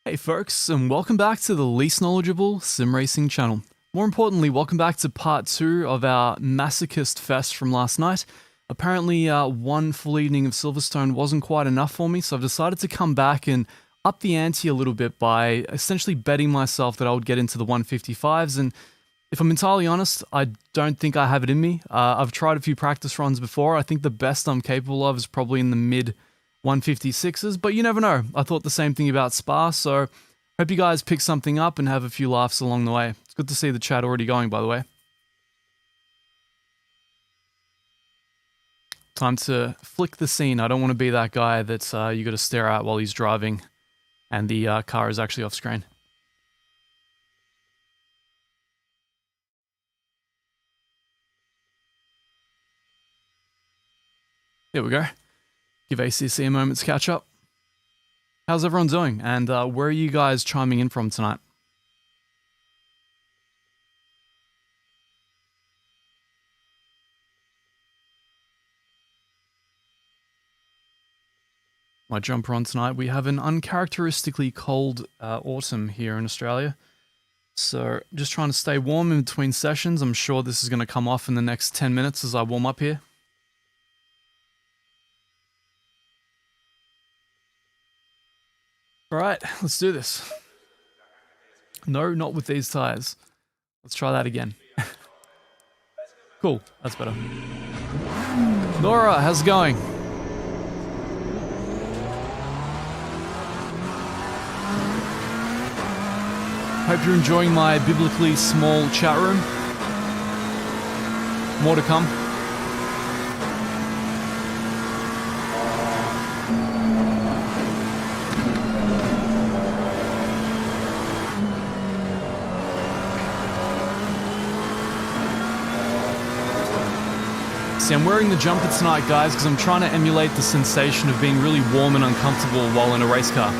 Hey folks, and welcome back to the least knowledgeable sim racing channel. More importantly, welcome back to part 2 of our masochist fest from last night. Apparently, one full evening of Silverstone wasn't quite enough for me, so I've decided to come back and up the ante a little bit by essentially betting myself that I would get into the 155s, and if I'm entirely honest, I don't think I have it in me. I've tried a few practice runs before. I think the best I'm capable of is probably in the mid 156s, but you never know. I thought the same thing about Spa, so hope you guys pick something up and have a few laughs along the way. It's good to see the chat already going, by the way. Time to flick the scene. I don't want to be that guy that you got to stare at while he's driving and the car is actually off screen. Here we go. Give ACC a moment to catch up. How's everyone doing? And where are you guys chiming in from tonight? My jumper on tonight. We have an uncharacteristically cold autumn here in Australia. So just trying to stay warm in between sessions. I'm sure this is going to come off in the next 10 minutes as I warm up here. Alright, let's do this. No, not with these tires. Let's try that again. Cool, that's better. Nora, how's it going? Hope you're enjoying my biblically small chat room. More to come. See, I'm wearing the jumper tonight, guys, because I'm trying to emulate the sensation of being really warm and uncomfortable while in a race car.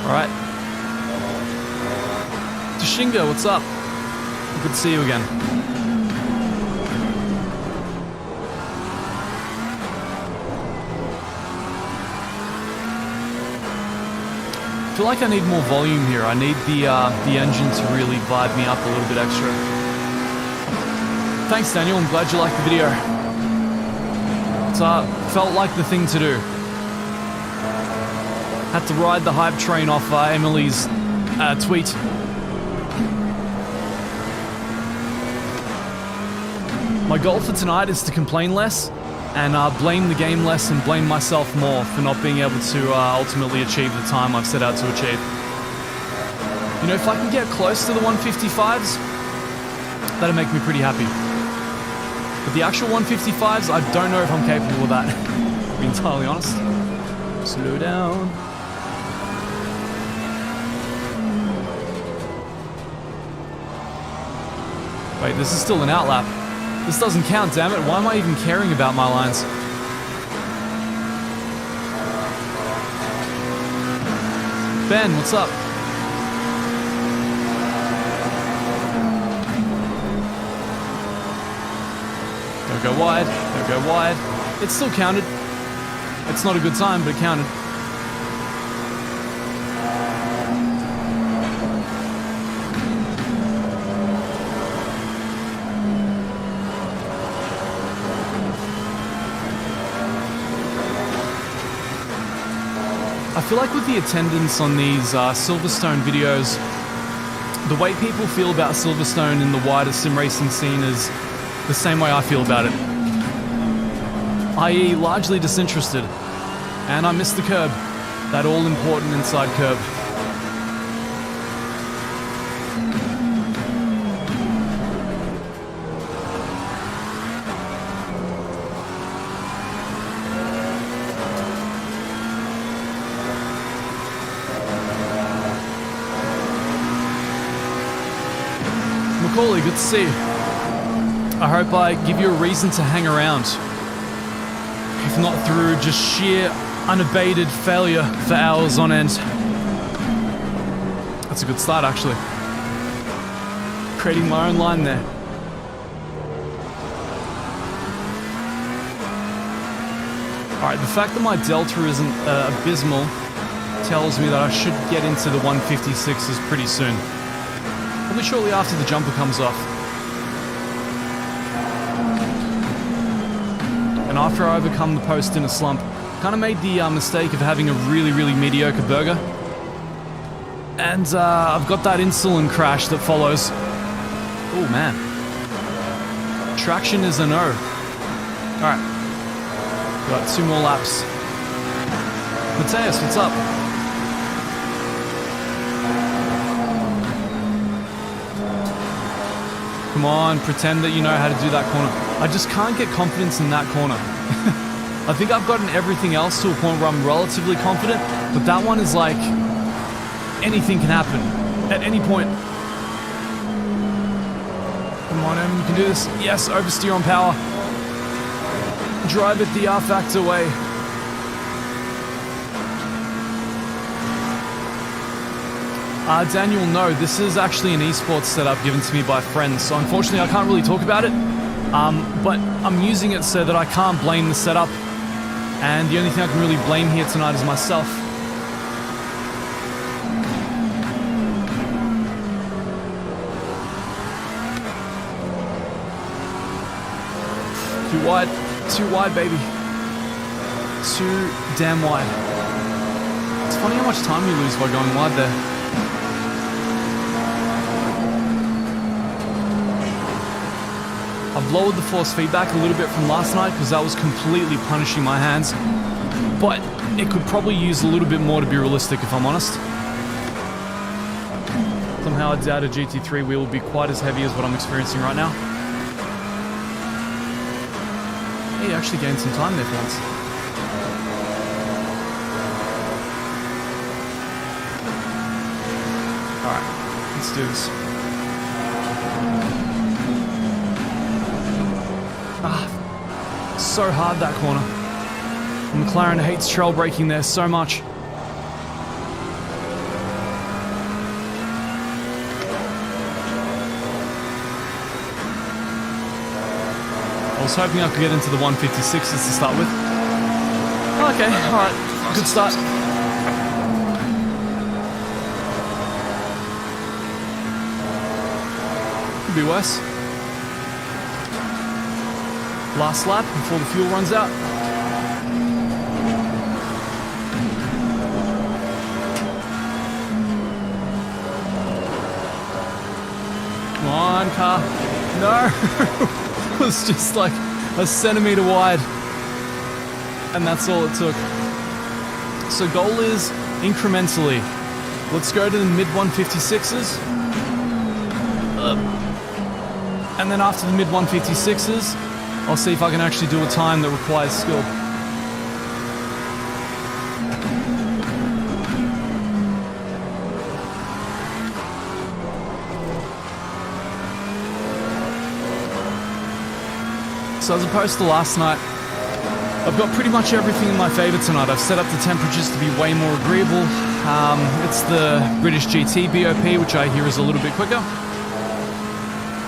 Alright. Tashinga, what's up? Good to see you again. I feel like I need more volume here. I need the engine to really vibe me up a little bit extra. Thanks, Daniel. I'm glad you liked the video. It felt like the thing to do. Had to ride the hype train off Emily's tweet. My goal for tonight is to complain less and blame the game less and blame myself more for not being able to ultimately achieve the time I've set out to achieve. You know, if I can get close to the 155s, that'd make me pretty happy. But the actual 155s, I don't know if I'm capable of that, to be entirely honest. Slow down. Wait, this is still an outlap. This doesn't count, damn it. Why am I even caring about my lines? Ben, what's up? Don't go wide. Don't go wide. It still counted. It's not a good time, but it counted. I feel like with the attendance on these Silverstone videos, the way people feel about Silverstone in the wider sim racing scene is the same way I feel about it. I.e. largely disinterested. And I missed the curb. That all-important inside curb. Macaulay, good to see you. I hope I give you a reason to hang around. If not through just sheer, unabated failure for hours on end. That's a good start, actually. Creating my own line there. Alright, the fact that my delta isn't abysmal tells me that I should get into the 156s pretty soon. Probably shortly after the jumper comes off. And after I overcome the post-dinner slump, kind of made the mistake of having a really, really mediocre burger. And I've got that insulin crash that follows. Oh man. Traction is a no. Alright. Got 2 more laps. Mateus, what's up? Come on, pretend that you know how to do that corner. I just can't get confidence in that corner. I think I've gotten everything else to a point where I'm relatively confident, but that one is like, anything can happen at any point. Come on, Em, you can do this. Yes, oversteer on power. Drive it the R factor way. Daniel, no, this is actually an esports setup given to me by friends, so unfortunately I can't really talk about it. But I'm using it so that I can't blame the setup, and the only thing I can really blame here tonight is myself. Too wide, baby. Too damn wide. It's funny how much time you lose by going wide there. I've lowered the force feedback a little bit from last night because that was completely punishing my hands, but it could probably use a little bit more to be realistic if I'm honest. Somehow I doubt a GT3 wheel will be quite as heavy as what I'm experiencing right now. Hey, you actually gained some time there for once. Alright, let's do this. So hard that corner. McLaren hates trail braking there so much. I was hoping I could get into the 156s to start with. Okay, alright, good start. Could be worse. Last lap before the fuel runs out. Come on, car. No! It was just like a centimeter wide. And that's all it took. So goal is incrementally. Let's go to the mid 156s. And then after the mid 156s, I'll see if I can actually do a time that requires skill. So as opposed to last night, I've got pretty much everything in my favor tonight. I've set up the temperatures to be way more agreeable. It's the British GT BOP, which I hear is a little bit quicker.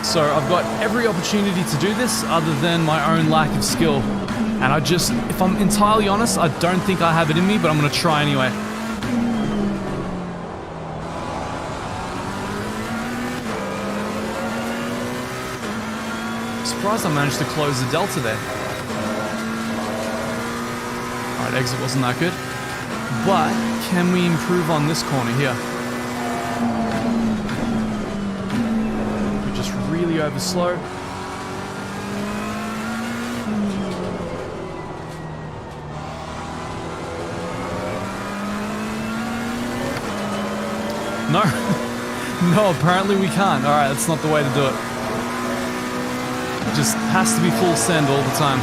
So I've got every opportunity to do this other than my own lack of skill. And I just, if I'm entirely honest, I don't think I have it in me, but I'm going to try anyway. Surprised I managed to close the delta there. Alright, exit wasn't that good. But can we improve on this corner here? Really over slow. No. No, apparently we can't. Alright, that's not the way to do it. It just has to be full send all the time.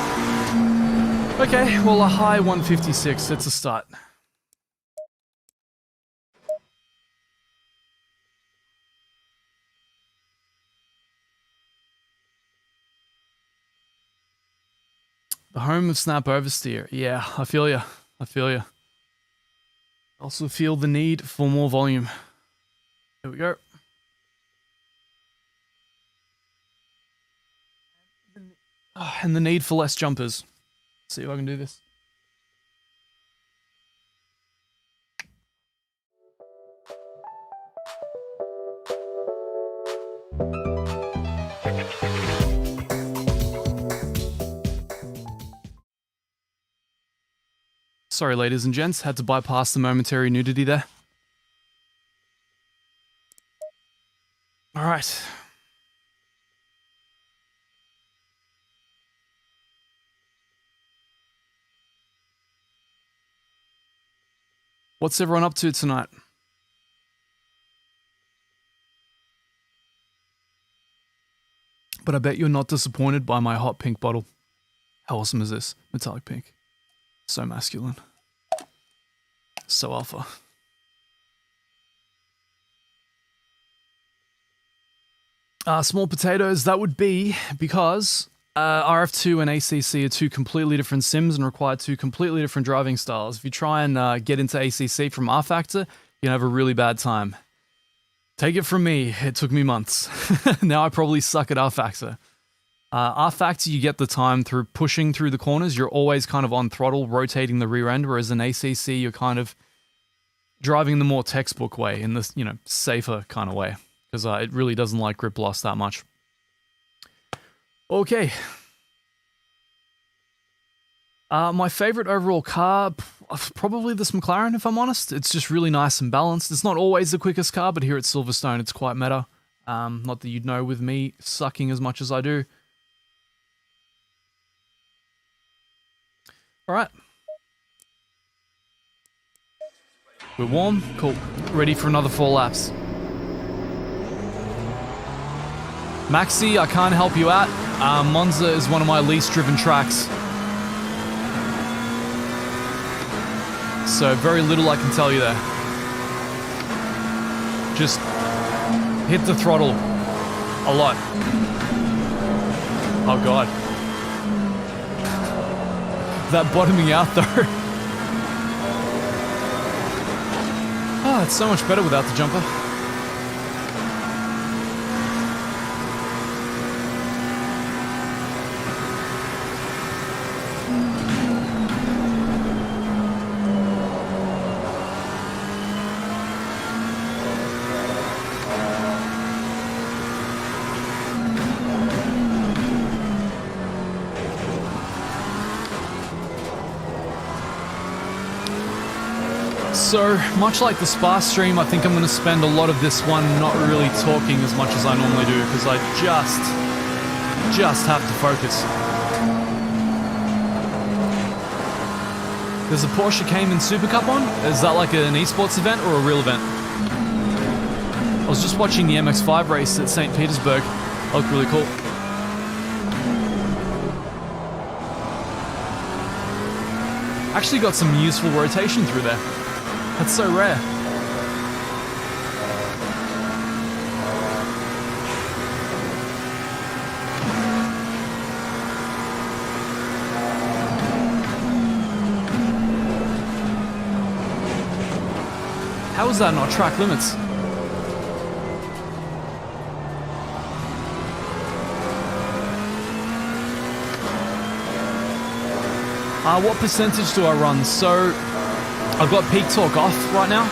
Okay, well a high 156, it's a start. The home of snap oversteer. Yeah, I feel ya. I feel ya. Also feel the need for more volume. Here we go. And the need for less jumpers. See if I can do this. Sorry, ladies and gents, had to bypass the momentary nudity there. All right. What's everyone up to tonight? But I bet you're not disappointed by my hot pink bottle. How awesome is this? Metallic pink. So masculine. So alpha. Small potatoes, that would be because RF2 and ACC are two completely different sims and require two completely different driving styles. If you try and get into ACC from R Factor, you're gonna have a really bad time. Take it from me, it took me months. Now I probably suck at R Factor. R Factor, you get the time through pushing through the corners. You're always kind of on throttle, rotating the rear end, whereas in ACC, you're kind of driving the more textbook way, in this, safer kind of way, because it really doesn't like grip loss that much. Okay. My favorite overall car, probably this McLaren, if I'm honest. It's just really nice and balanced. It's not always the quickest car, but here at Silverstone, it's quite meta. Not that you'd know with me sucking as much as I do. All right. We're warm. Cool. Ready for another 4 laps. Maxi, I can't help you out. Monza is one of my least driven tracks. So very little I can tell you there. Just hit the throttle a lot. Oh god. That bottoming out though. Oh, it's so much better without the jumper. So, much like the Spa stream, I think I'm going to spend a lot of this one not really talking as much as I normally do, because I just have to focus. There's a Porsche Cayman Super Cup on? Is that like an esports event or a real event? I was just watching the MX-5 race at St. Petersburg. That looked really cool. Actually got some useful rotation through there. That's so rare. How is that not track limits? What percentage do I run? So, I've got peak torque off right now.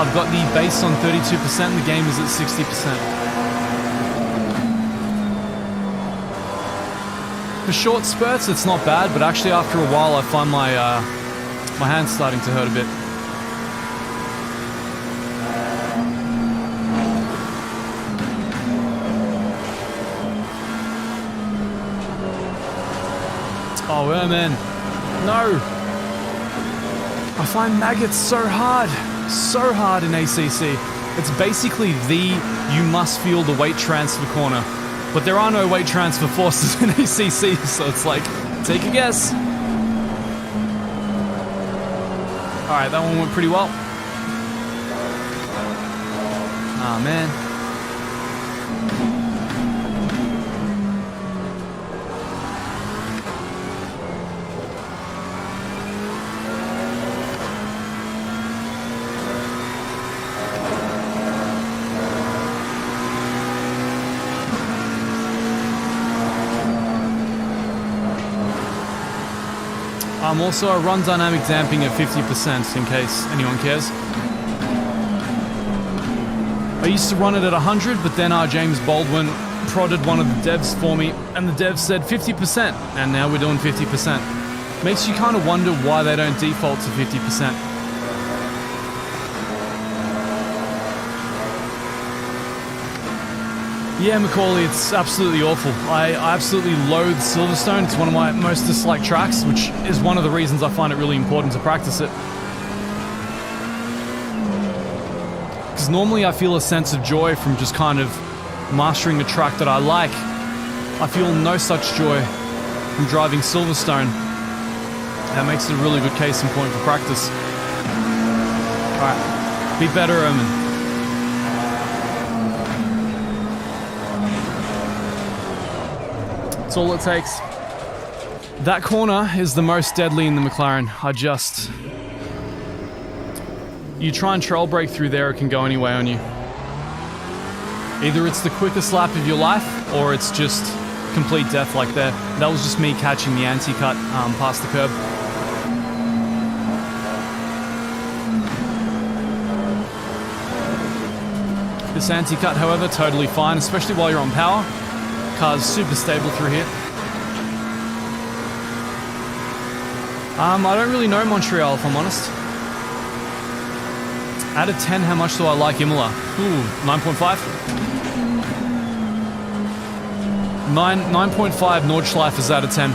I've got the base on 32%, and the game is at 60%. For short spurts, it's not bad, but actually after a while I find my hands starting to hurt a bit. Oh, yeah, man. No! I find maggots so hard in ACC. It's basically you must feel the weight transfer corner. But there are no weight transfer forces in ACC, so it's like, take a guess. Alright, that one went pretty well. Ah, man. Also, I run dynamic damping at 50% in case anyone cares. I used to run it at 100, but then James Baldwin prodded one of the devs for me, and the dev said 50%, and now we're doing 50%. Makes you kind of wonder why they don't default to 50%. Yeah, Macaulay, it's absolutely awful. I absolutely loathe Silverstone. It's one of my most disliked tracks, which is one of the reasons I find it really important to practice it. Because normally I feel a sense of joy from just kind of mastering a track that I like. I feel no such joy from driving Silverstone. That makes it a really good case in point for practice. Alright, be better, Erman. That's all it takes. That corner is the most deadly in the McLaren. You try and trail brake through there, it can go any way on you. Either it's the quickest lap of your life, or it's just complete death like there. That was just me catching the anti-cut past the curb. This anti-cut, however, totally fine, especially while you're on power. Car's super stable through here. I don't really know Montreal, if I'm honest. Out of 10, how much do I like Imola? Ooh, 9.5? 9.5 Nordschleife is out of 10.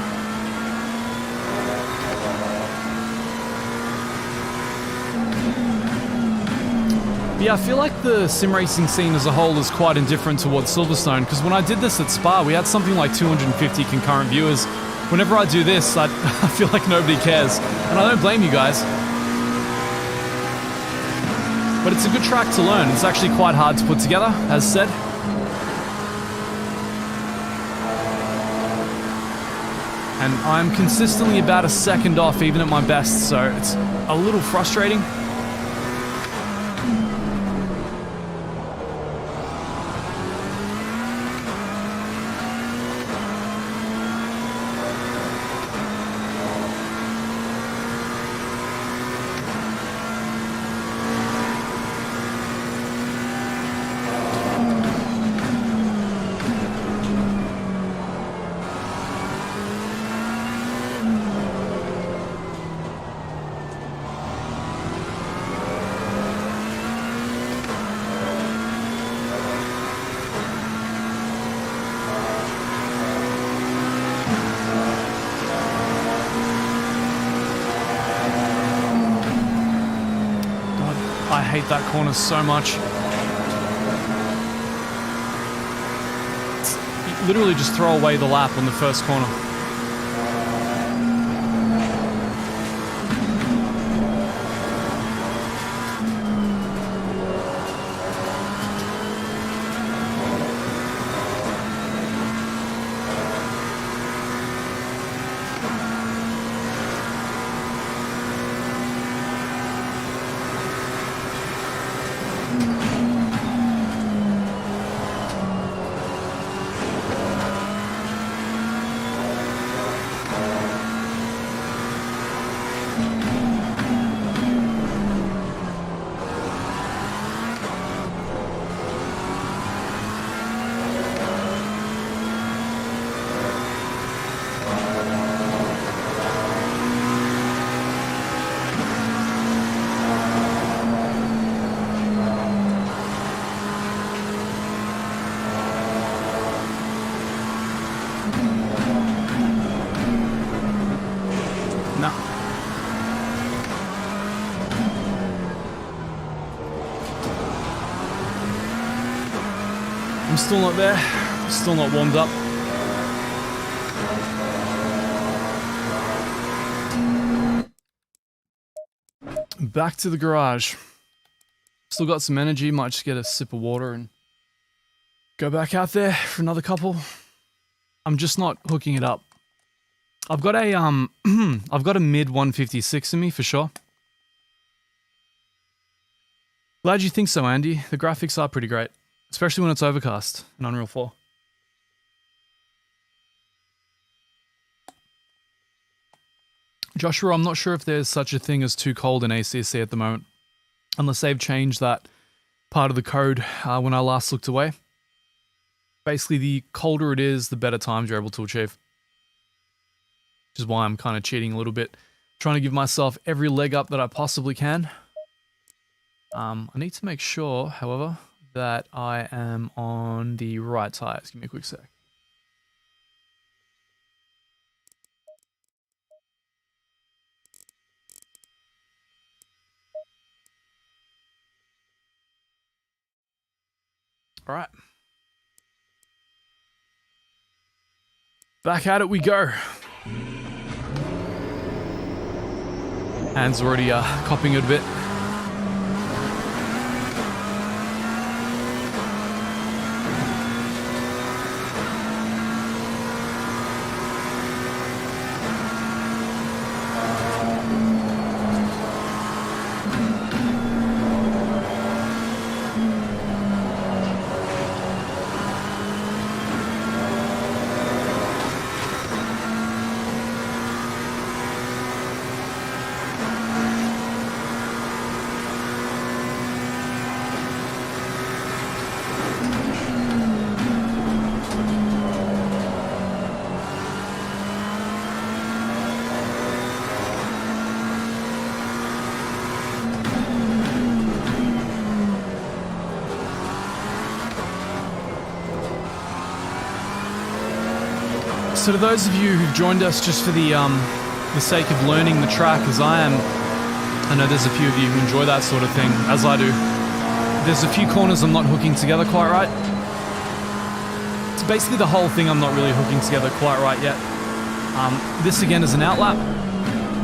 Yeah, I feel like the sim racing scene as a whole is quite indifferent towards Silverstone, because when I did this at Spa, we had something like 250 concurrent viewers. Whenever I do this, I feel like nobody cares, and I don't blame you guys. But it's a good track to learn. It's actually quite hard to put together, as said. And I'm consistently about a second off, even at my best, so it's a little frustrating. I hate that corner so much. You literally just throw away the lap on the first corner. I'm still not there, still not warmed up. Back to the garage. Still got some energy, might just get a sip of water and go back out there for another couple. I'm just not hooking it up. I've got a I've got a mid 156 in me for sure. Glad you think so, Andy. The graphics are pretty great. Especially when it's overcast in Unreal 4. Joshua, I'm not sure if there's such a thing as too cold in ACC at the moment. Unless they've changed that part of the code when I last looked away. Basically, the colder it is, the better times you're able to achieve. which is why I'm kind of cheating a little bit. Trying to give myself every leg up that I possibly can. I need to make sure, however, that I am on the right tires. Give me a quick sec. All right. Back at it we go. Hands already copping it a bit. So to those of you who've joined us just for the sake of learning the track, as I am, I know there's a few of you who enjoy that sort of thing, as I do. There's a few corners I'm not hooking together quite right. It's basically the whole thing I'm not really hooking together quite right yet. This again is an outlap.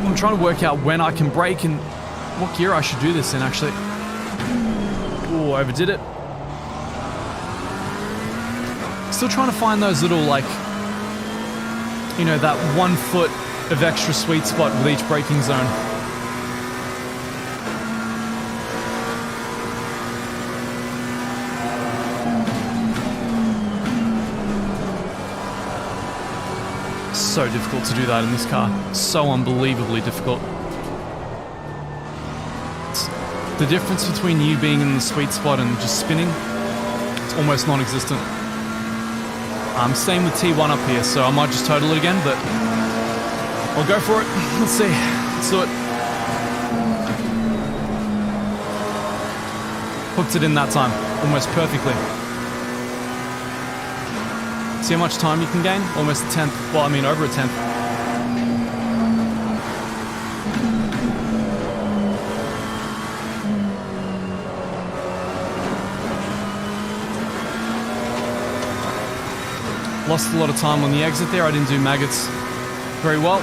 I'm trying to work out when I can brake and what gear I should do this in, actually. Ooh, overdid it. Still trying to find those little, like, you know, that 1 foot of extra sweet spot with each braking zone. So difficult to do that in this car. So unbelievably difficult. The difference between you being in the sweet spot and just spinning, it's almost non-existent. Same with T1 up here, so I might just total it again, but I'll go for it. Let's see. Let's do it. Hooked it in that time, almost perfectly. See how much time you can gain? Almost a tenth. Well, I mean, over a tenth. Lost a lot of time on the exit there. I didn't do maggots very well.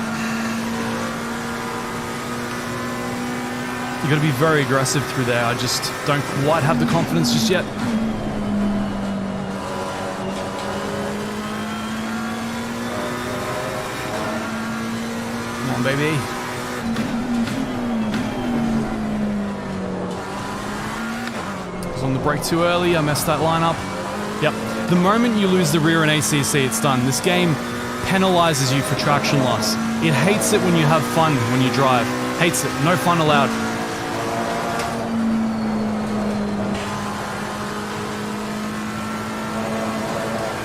You got to be very aggressive through there. I just don't quite have the confidence just yet. Come on, baby. I was on the brake too early. I messed that line up. Yep. The moment you lose the rear in ACC, it's done. This game penalizes you for traction loss. It hates it when you have fun when you drive. Hates it. No fun allowed.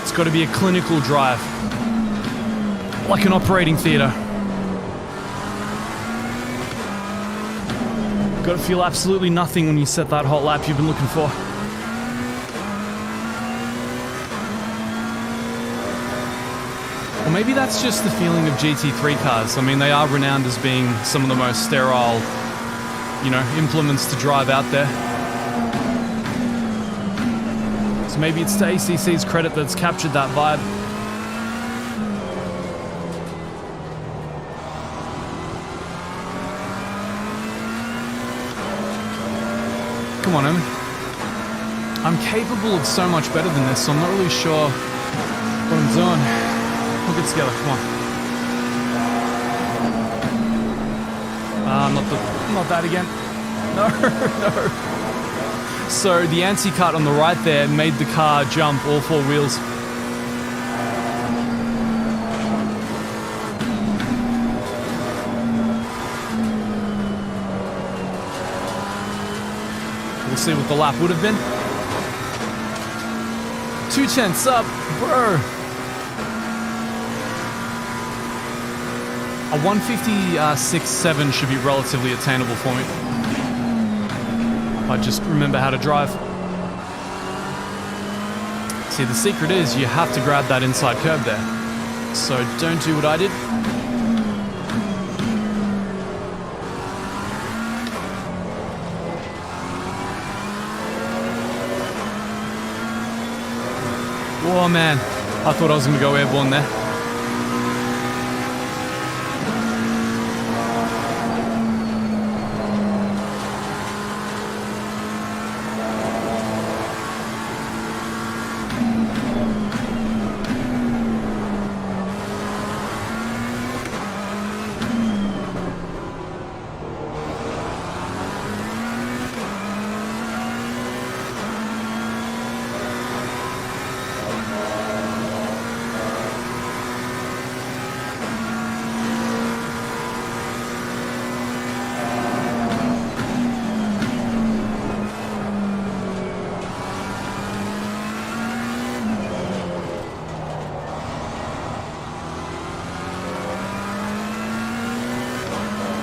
It's got to be a clinical drive. Like an operating theater. Got to feel absolutely nothing when you set that hot lap you've been looking for. Or maybe that's just the feeling of GT3 cars. I mean, they are renowned as being some of the most sterile, you know, implements to drive out there. So maybe it's to ACC's credit that's captured that vibe. Come on, Em. I'm capable of so much better than this, so I'm not really sure what I'm doing. We'll get together, come on. Not that again. No, no. So the anti-cut on the right there made the car jump all 4 wheels. We'll see what the lap would have been. 2 tenths up, bro. A 156.7 should be relatively attainable for me. I just remember how to drive. See, the secret is you have to grab that inside curb there. So don't do what I did. Oh man, I thought I was going to go airborne there.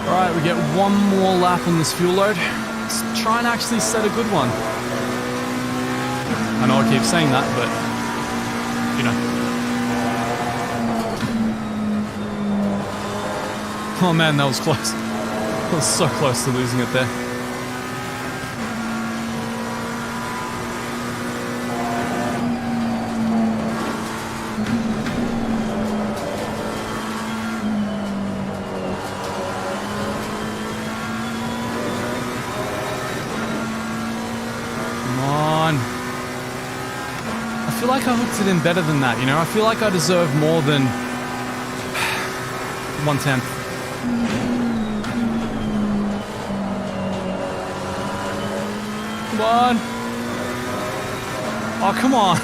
Alright, we get one more lap on this fuel load. Let's try and actually set a good one. I know I keep saying that, but, you know. Oh man, that was close. I was so close to losing it there. I feel like I hooked it in better than that, you know? I feel like I deserve more than 1/10. Come on. Oh, come on.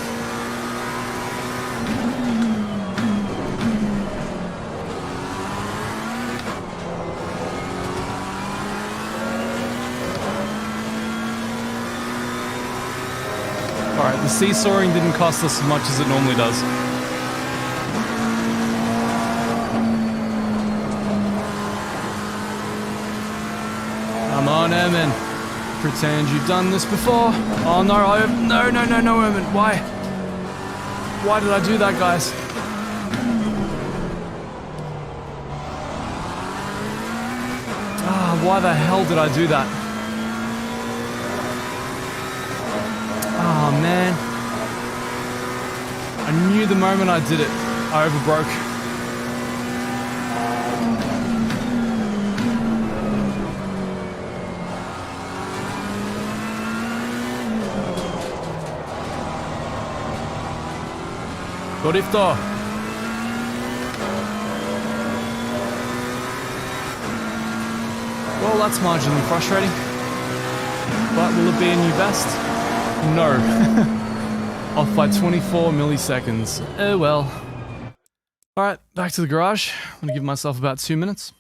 Alright, the seesawing didn't cost us as much as it normally does. Come on, Eamon. Pretend you've done this before. Oh no, no, Eamon. Why? Why did I do that, guys? Ah, why the hell did I do that? Oh man, I knew the moment I did it, I overbroke. Gorifto. Well, that's marginally frustrating, but will it be a new best? No. Off by 24 milliseconds. Oh well. Alright, back to the garage. I'm gonna give myself about 2 minutes.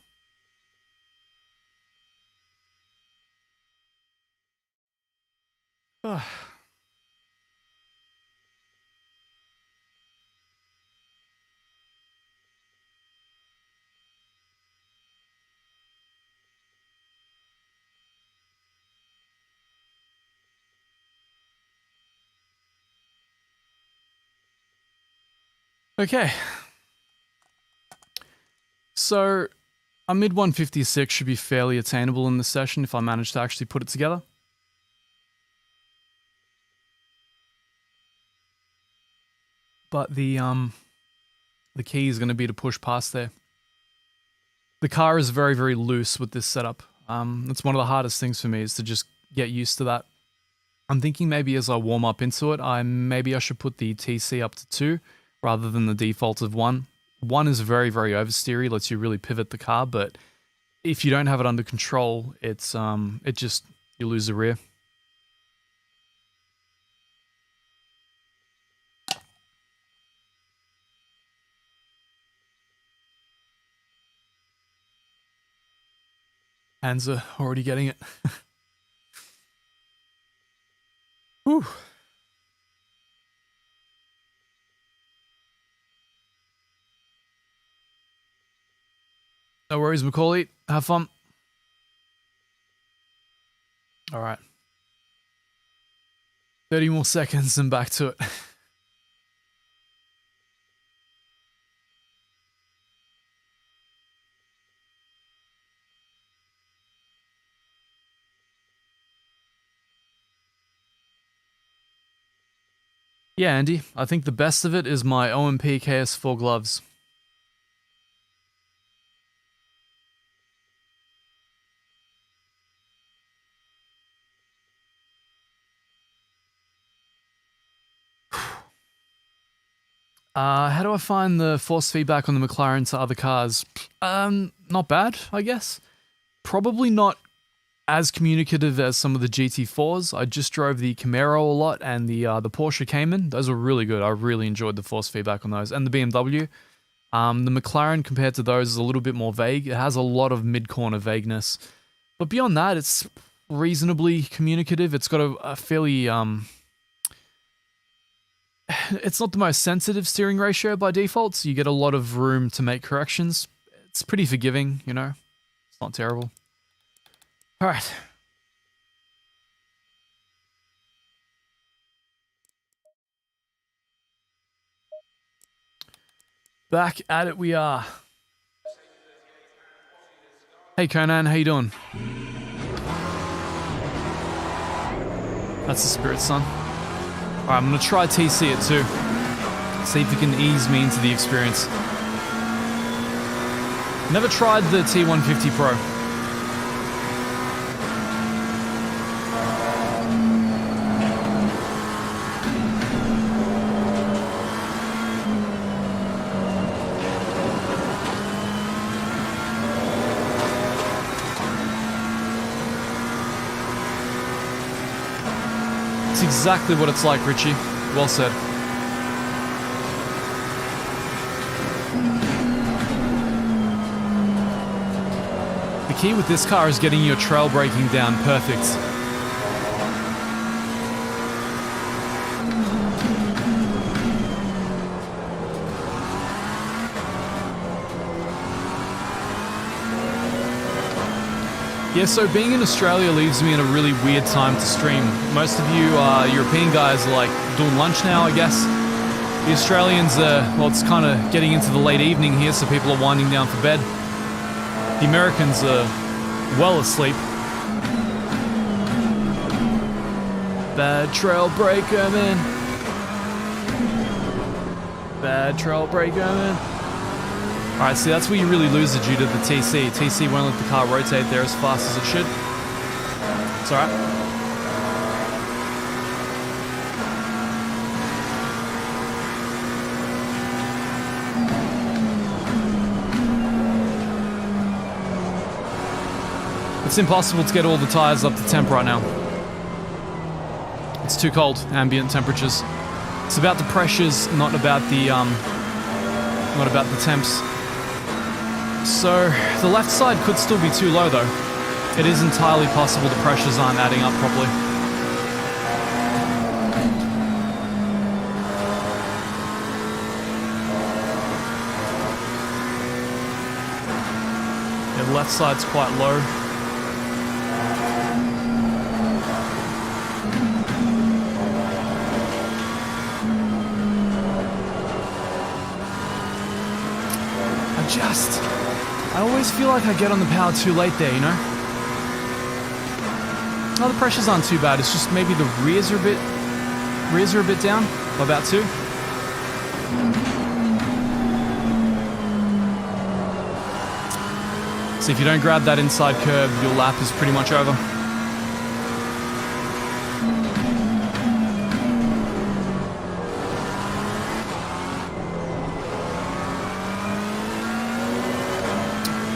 Okay. So, a mid 156 should be fairly attainable in this session if I manage to actually put it together. But the key is going to be to push past there. The car is very, very loose with this setup. It's one of the hardest things for me is to just get used to that. I'm thinking maybe as I warm up into it, maybe I should put the TC up to 2 rather than the default of 1. 1 is very, very oversteery, lets you really pivot the car, but if you don't have it under control, it's you lose the rear. Hands are already getting it. Whew. No worries, Macaulay. Have fun. All right. 30 more seconds and back to it. Yeah, Andy, I think the best of it is my OMP KS4 gloves. How do I find the force feedback on the McLaren to other cars? Not bad, I guess. Probably not as communicative as some of the GT4s. I just drove the Camaro a lot and the Porsche Cayman. Those were really good. I really enjoyed the force feedback on those. And the BMW. The McLaren compared to those is a little bit more vague. It has a lot of mid-corner vagueness. But beyond that, it's reasonably communicative. It's got a fairly... It's not the most sensitive steering ratio by default, so you get a lot of room to make corrections. It's pretty forgiving, you know? It's not terrible. Alright. Back at it we are. Hey Conan, how you doing? That's the spirit, son. Alright, I'm gonna try TC it too. See if it can ease me into the experience. Never tried the T150 Pro. It's exactly what it's like, Richie. Well said. The key with this car is getting your trail braking down perfect. Yeah, so being in Australia leaves me in a really weird time to stream. Most of you European guys are like doing lunch now, I guess. The Australians well, it's kind of getting into the late evening here, so people are winding down for bed. The Americans are well asleep. Bad trail breaker, man. Bad trail breaker, man. Alright, see, that's where you really lose it due to the TC. TC won't let the car rotate there as fast as it should. It's alright. It's impossible to get all the tires up to temp right now. It's too cold, ambient temperatures. It's about the pressures, not about the temps. So, the left side could still be too low though. It is entirely possible the pressures aren't adding up properly. Yeah, the left side's quite low. I always feel like I get on the power too late there, you know? Oh, the pressures aren't too bad. It's just maybe the rears are a bit down. About two. So if you don't grab that inside curb, your lap is pretty much over.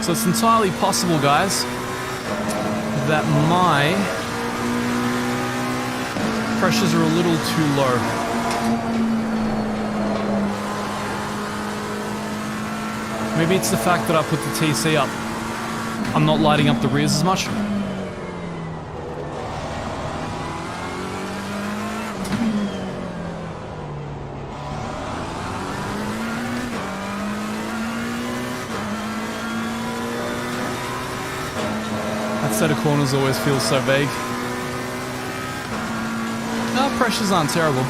So it's entirely possible, guys, that my pressures are a little too low. Maybe it's the fact that I put the TC up. I'm not lighting up the rears as much. set of corners always feels so vague. No, pressures aren't terrible.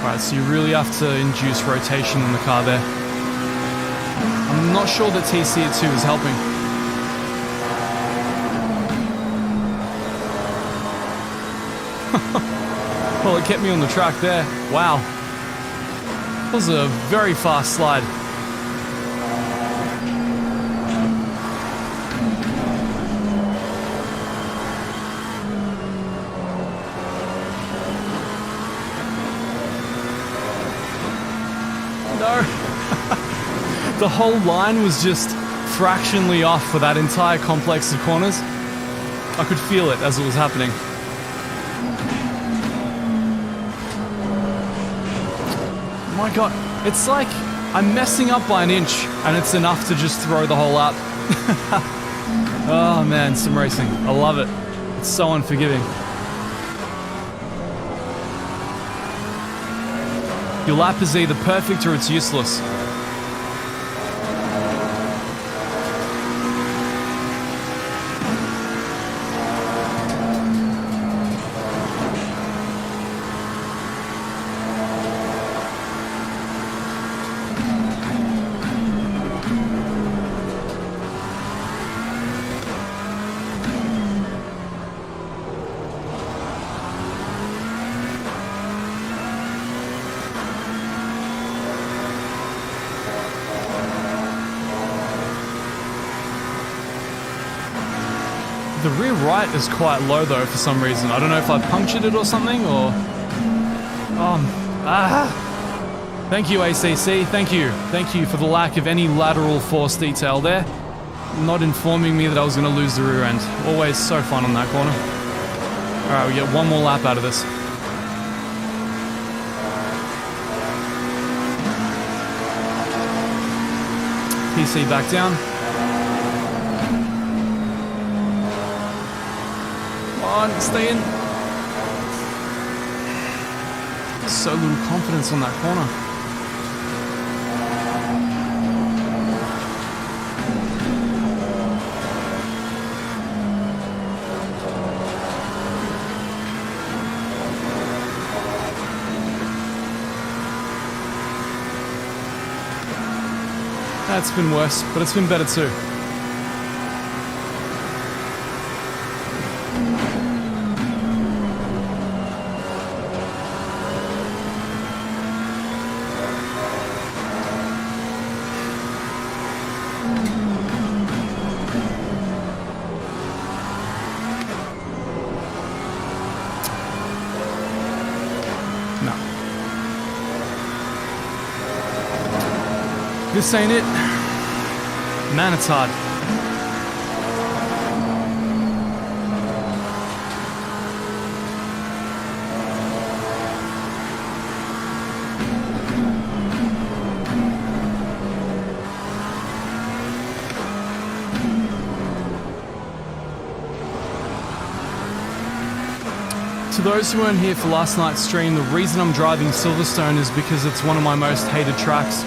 Alright, so you really have to induce rotation in the car there. I'm not sure that TC at 2 is helping. Well, it kept me on the track there. Wow. That was a very fast slide. No. The whole line was just fractionally off for that entire complex of corners. I could feel it as it was happening. My god, it's like I'm messing up by an inch and it's enough to just throw the whole lap. Oh man, sim racing. I love it. It's so unforgiving. Your lap is either perfect or it's useless. The rear right is quite low though for some reason. I don't know if I punctured it or something or... Thank you ACC, thank you. Thank you for the lack of any lateral force detail there. Not informing me that I was going to lose the rear end. Always so fun on that corner. Alright, we get one more lap out of this. PC back down. Stay in. So little confidence on that corner. That's been worse, but it's been better too. This ain't it. Man, it's hard. To those who weren't here for last night's stream, the reason I'm driving Silverstone is because it's one of my most hated tracks.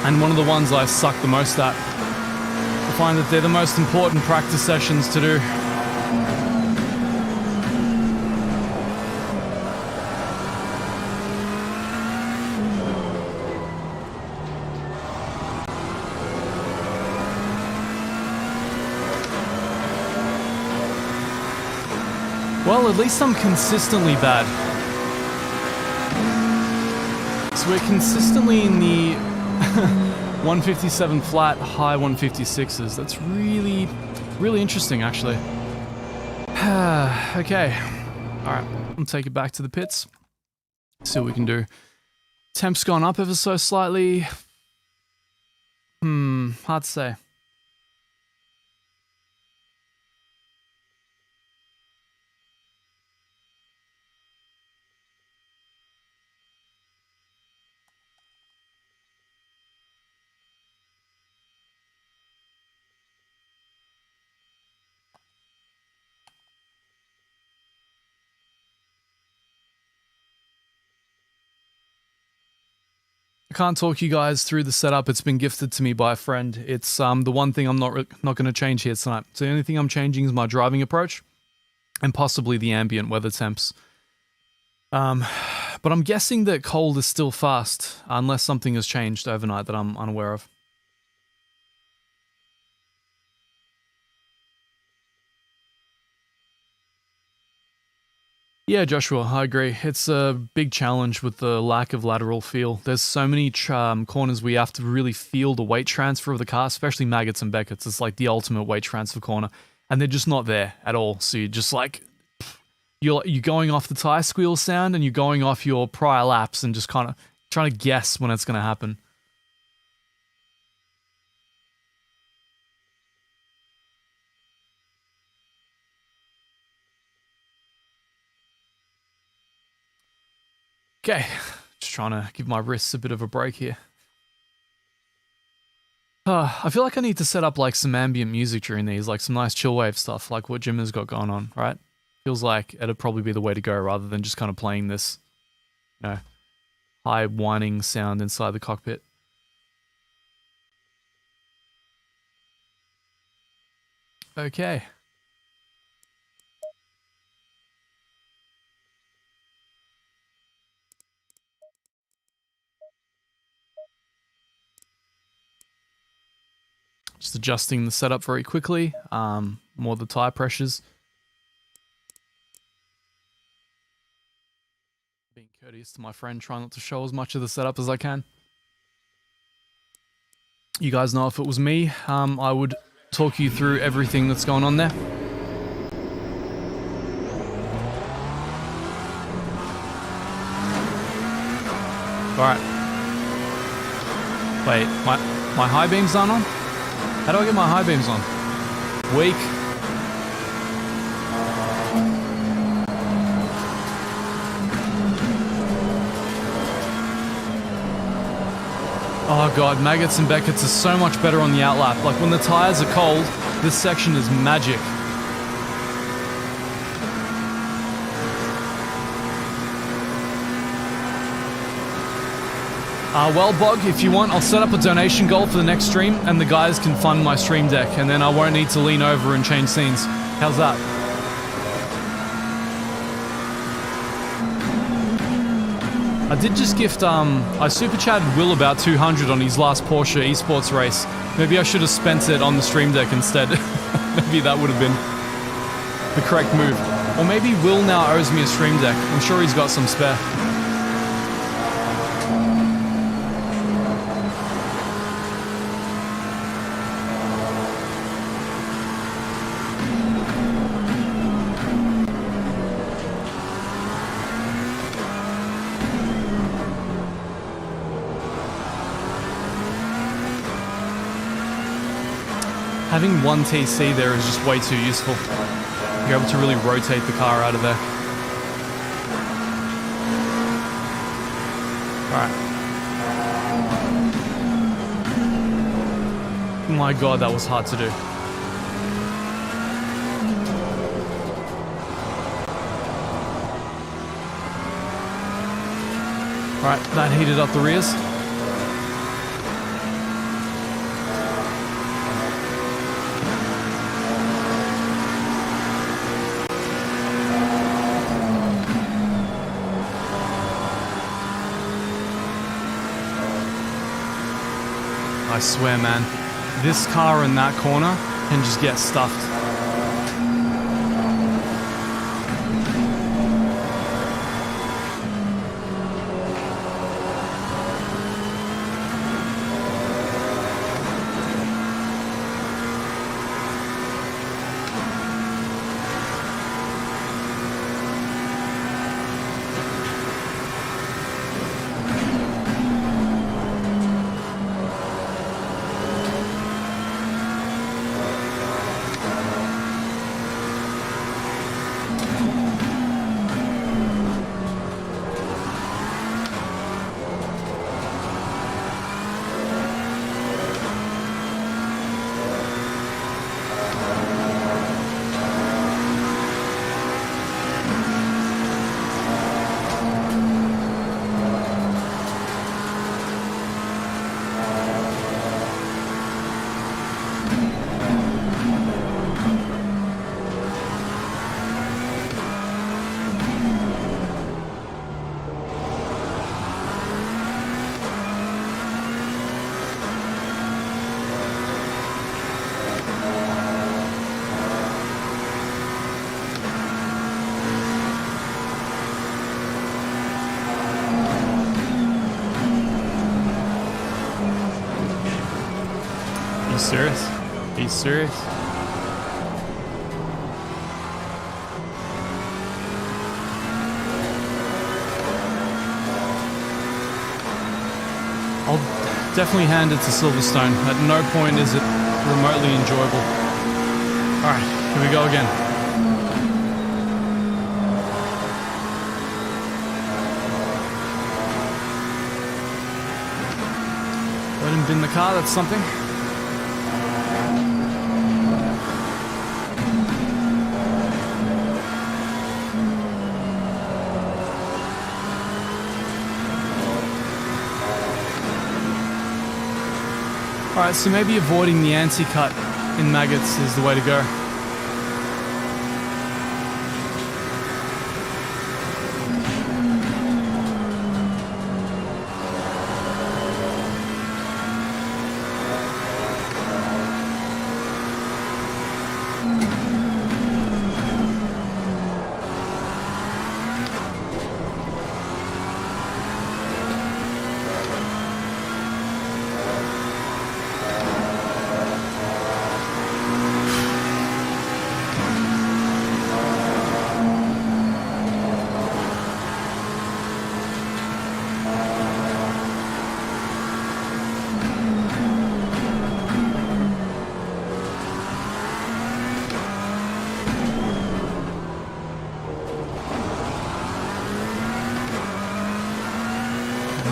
And one of the ones I suck the most at. I find that they're the most important practice sessions to do. Well, at least I'm consistently bad. So we're consistently in the 157 flat, high 156s. That's really, really interesting, actually. Okay. Alright, I'll take it back to the pits. See what we can do. Temp's gone up ever so slightly. Hard to say. can't talk you guys through the setup. It's been gifted to me by a friend. It's the one thing I'm not going to change here tonight. So the only thing I'm changing is my driving approach and possibly the ambient weather temps. But I'm guessing that cold is still fast unless something has changed overnight that I'm unaware of. Yeah, Joshua, I agree. It's a big challenge with the lack of lateral feel. There's so many corners we have to really feel the weight transfer of the car, especially Maggots and Beckett's. It's like the ultimate weight transfer corner, and they're just not there at all. So you're just like, you're going off the tire squeal sound and you're going off your prior laps and just kind of trying to guess when it's going to happen. Okay, just trying to give my wrists a bit of a break here. I feel like I need to set up like some ambient music during these, like some nice chill wave stuff, like what Jim has got going on, right? Feels like it'd probably be the way to go rather than just kind of playing this, you know, high whining sound inside the cockpit. Okay. Just adjusting the setup very quickly, more the tire pressures. Being courteous to my friend, trying not to show as much of the setup as I can. You guys know if it was me, I would talk you through everything that's going on there. Alright. Wait, my high beams aren't on? How do I get my high beams on? Weak. Oh god, Maggots and Beckett's are so much better on the outlap. Like when the tires are cold, this section is magic. Well, Bog, if you want, I'll set up a donation goal for the next stream and the guys can fund my stream deck and then I won't need to lean over and change scenes. How's that? I did just gift, I super chatted Will about 200 on his last Porsche esports race. Maybe I should have spent it on the stream deck instead. Maybe that would have been the correct move. Or maybe Will now owes me a stream deck. I'm sure he's got some spare. Having one TC there is just way too useful. You're able to really rotate the car out of there. Alright. My god, that was hard to do. Alright, that heated up the rears. I swear, man, this car in that corner can just get stuffed. You serious? Are you serious? I'll definitely hand it to Silverstone. At no point is it remotely enjoyable. Alright, here we go again. Let him bin the car, that's something. Alright, so maybe avoiding the anti-cut in maggots is the way to go.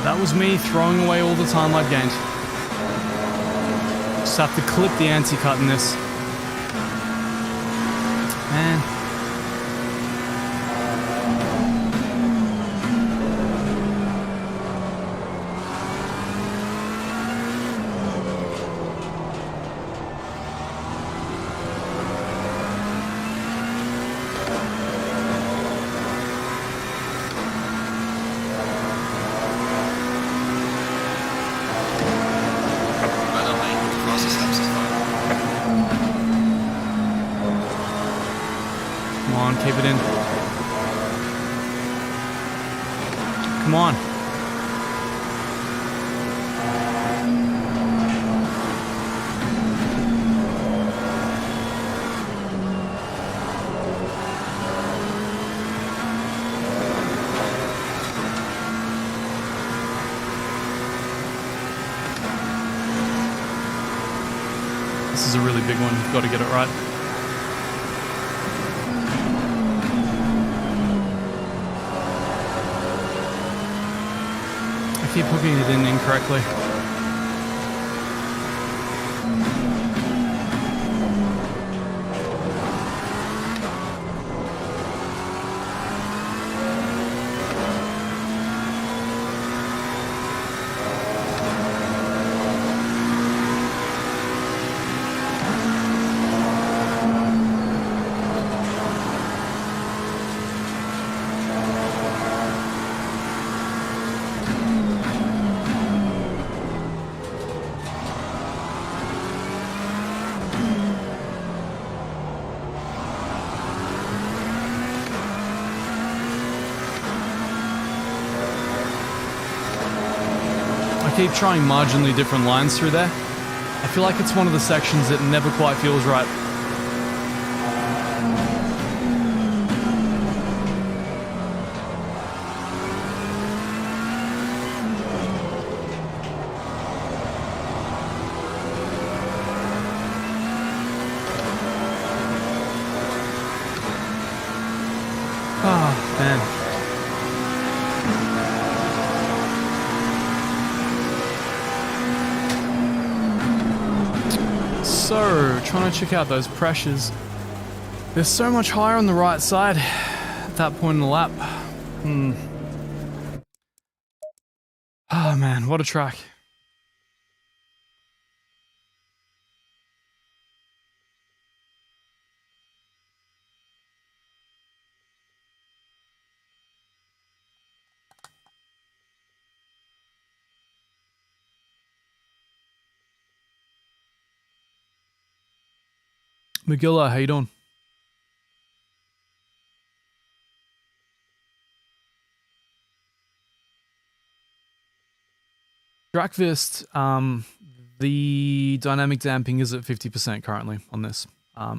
That was me throwing away all the time I'd gained. Just have to clip the anti-cut in this. Man. Come on, keep it in. Come on. This is a really big one. You've got to get it right. I keep hooking it in incorrectly. I keep trying marginally different lines through there. I feel like it's one of the sections that never quite feels right. Ah, man. So, trying to check out those pressures. They're so much higher on the right side at that point in the lap. Oh man, what a track. Magilla, how you doing? Drakvist, the dynamic damping is at 50% currently on this.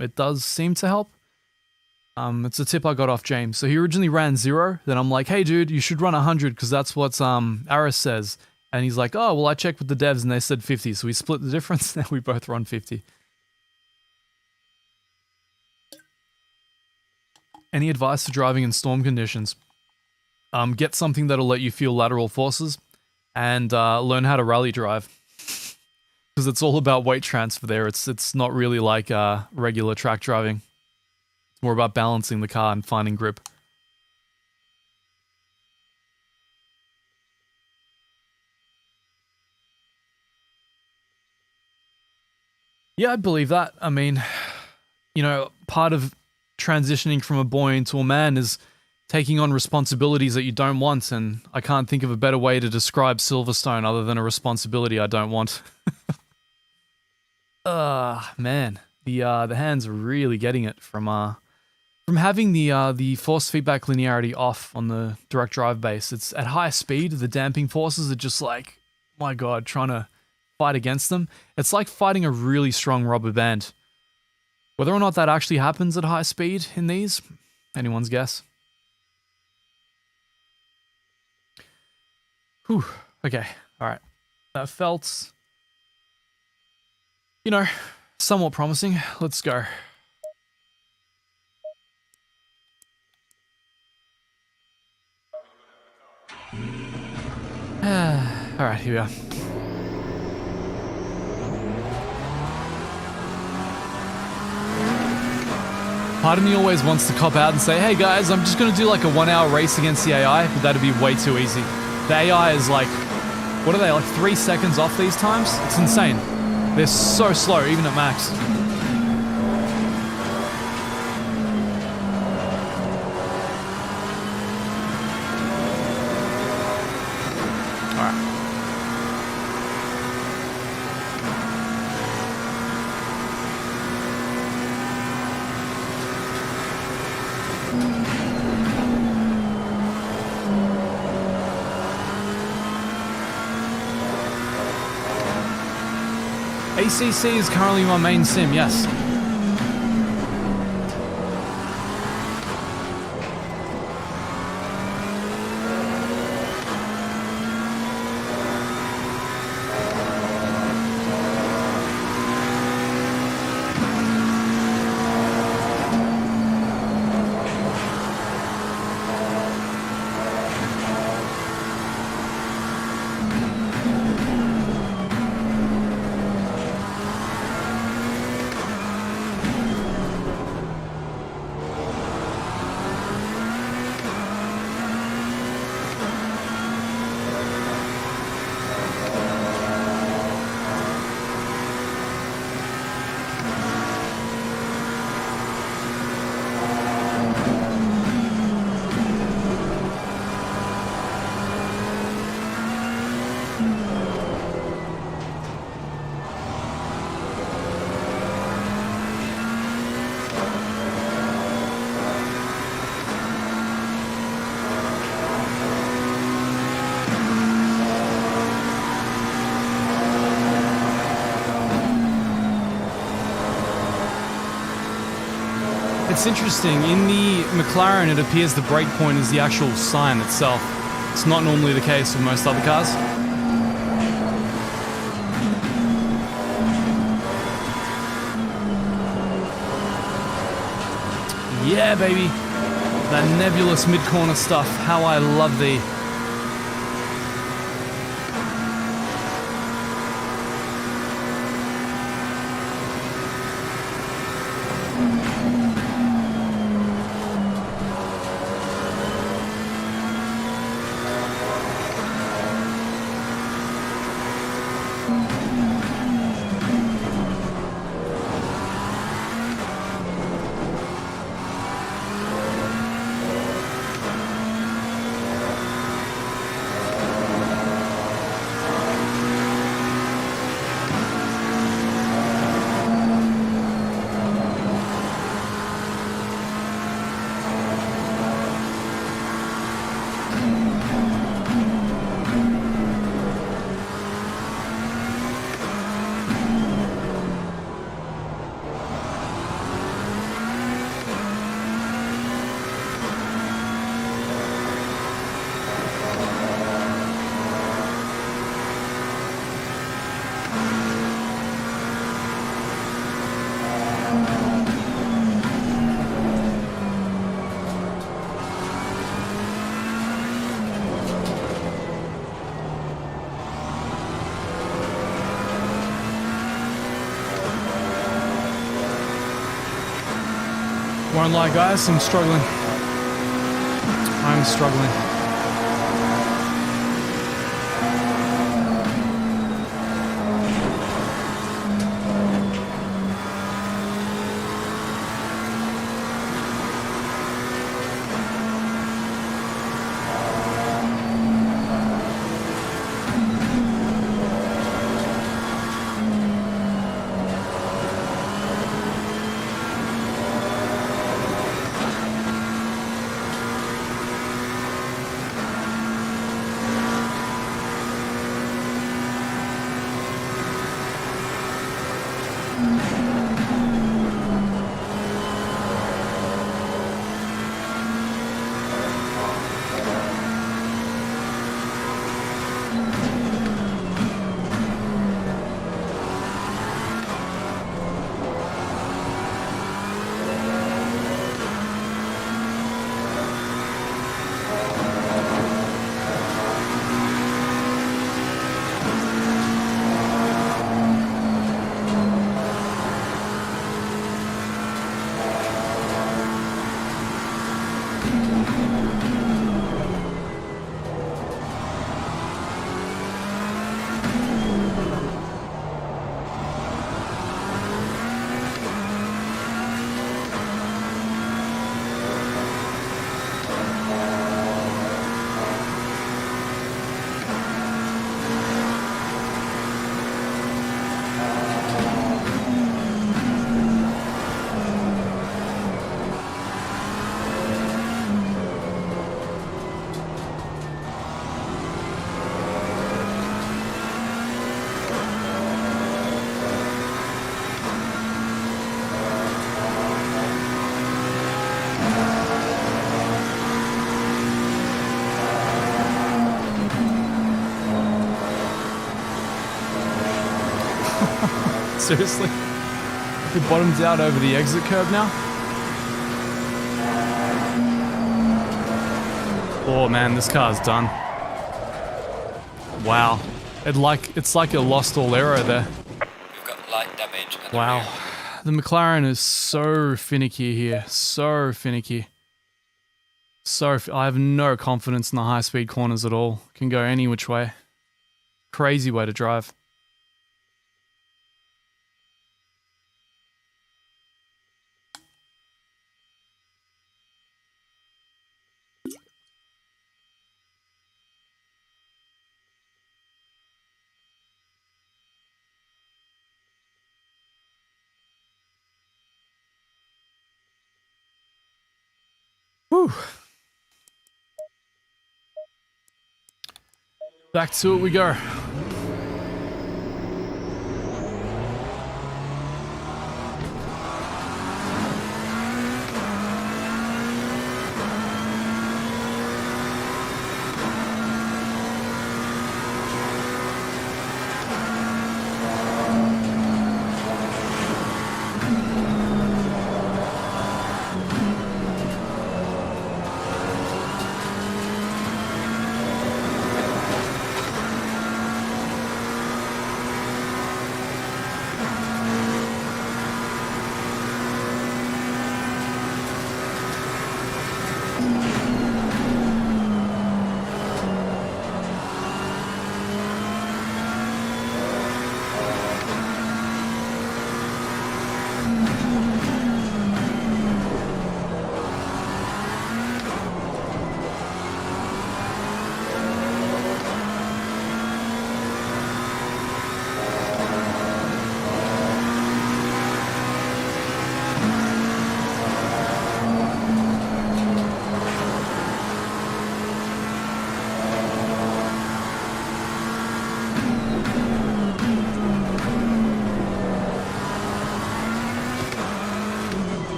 It does seem to help. It's a tip I got off James. So he originally ran 0. Then I'm like, hey dude, you should run 100 because that's what Aris says. And he's like, oh, well, I checked with the devs and they said 50. So we split the difference. Now we both run 50. Any advice for driving in storm conditions? Get something that'll let you feel lateral forces and learn how to rally drive. Because it's all about weight transfer there. It's not really like regular track driving. It's more about balancing the car and finding grip. Yeah, I believe that. I mean, you know, part of transitioning from a boy into a man is taking on responsibilities that you don't want, and I can't think of a better way to describe Silverstone other than a responsibility I don't want. Man, the hands are really getting it from having the force feedback linearity off on the direct drive base. It's at high speed, the damping forces are just like, my god, trying to fight against them. It's like fighting a really strong rubber band. Whether or not that actually happens at high speed in these, anyone's guess. Whew, okay, alright. That felt, you know, somewhat promising. Let's go. Alright, here we are. Part of me always wants to cop out and say, hey guys, I'm just going to do like a 1 hour race against the AI, but that'd be way too easy. The AI is like, what are they, like 3 seconds off these times? It's insane. They're so slow, even at max. ACC is currently my main sim, yes. It's interesting, in the McLaren it appears the brake point is the actual sign itself. It's not normally the case with most other cars. Yeah, baby. That nebulous mid-corner stuff, how I love thee. Won't lie, guys, I'm struggling. I'm struggling. Seriously? It bottoms out over the exit curb now? Oh man, this car's done. Wow. It's like it lost all aero there. We've got light damage at the Wow. rear. The McLaren is so finicky here. So finicky. I have no confidence in the high-speed corners at all. Can go any which way. Crazy way to drive. Whew. Back to it we go.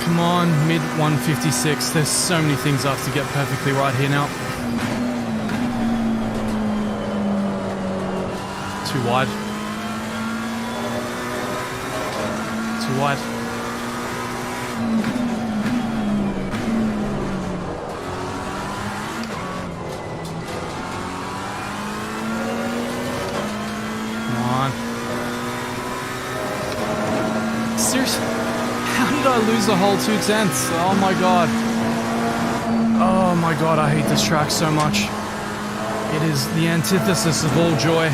Come on, mid 156. There's so many things I have to get perfectly right here now. Too wide. Too wide. Come on. Seriously? How did I lose a whole 2/10? Oh my god. Oh my god, I hate this track so much. It is the antithesis of all joy.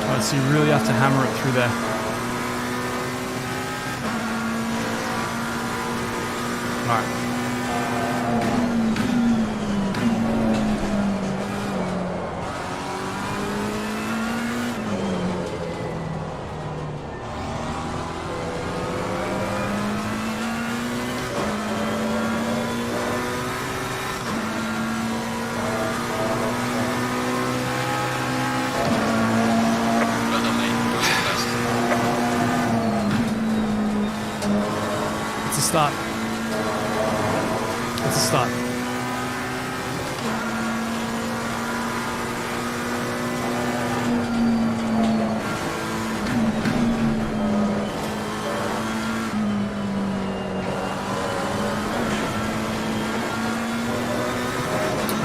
Alright, so you really have to hammer it through there. Alright. Well done, mate. You're the best. It's a start. It's a start.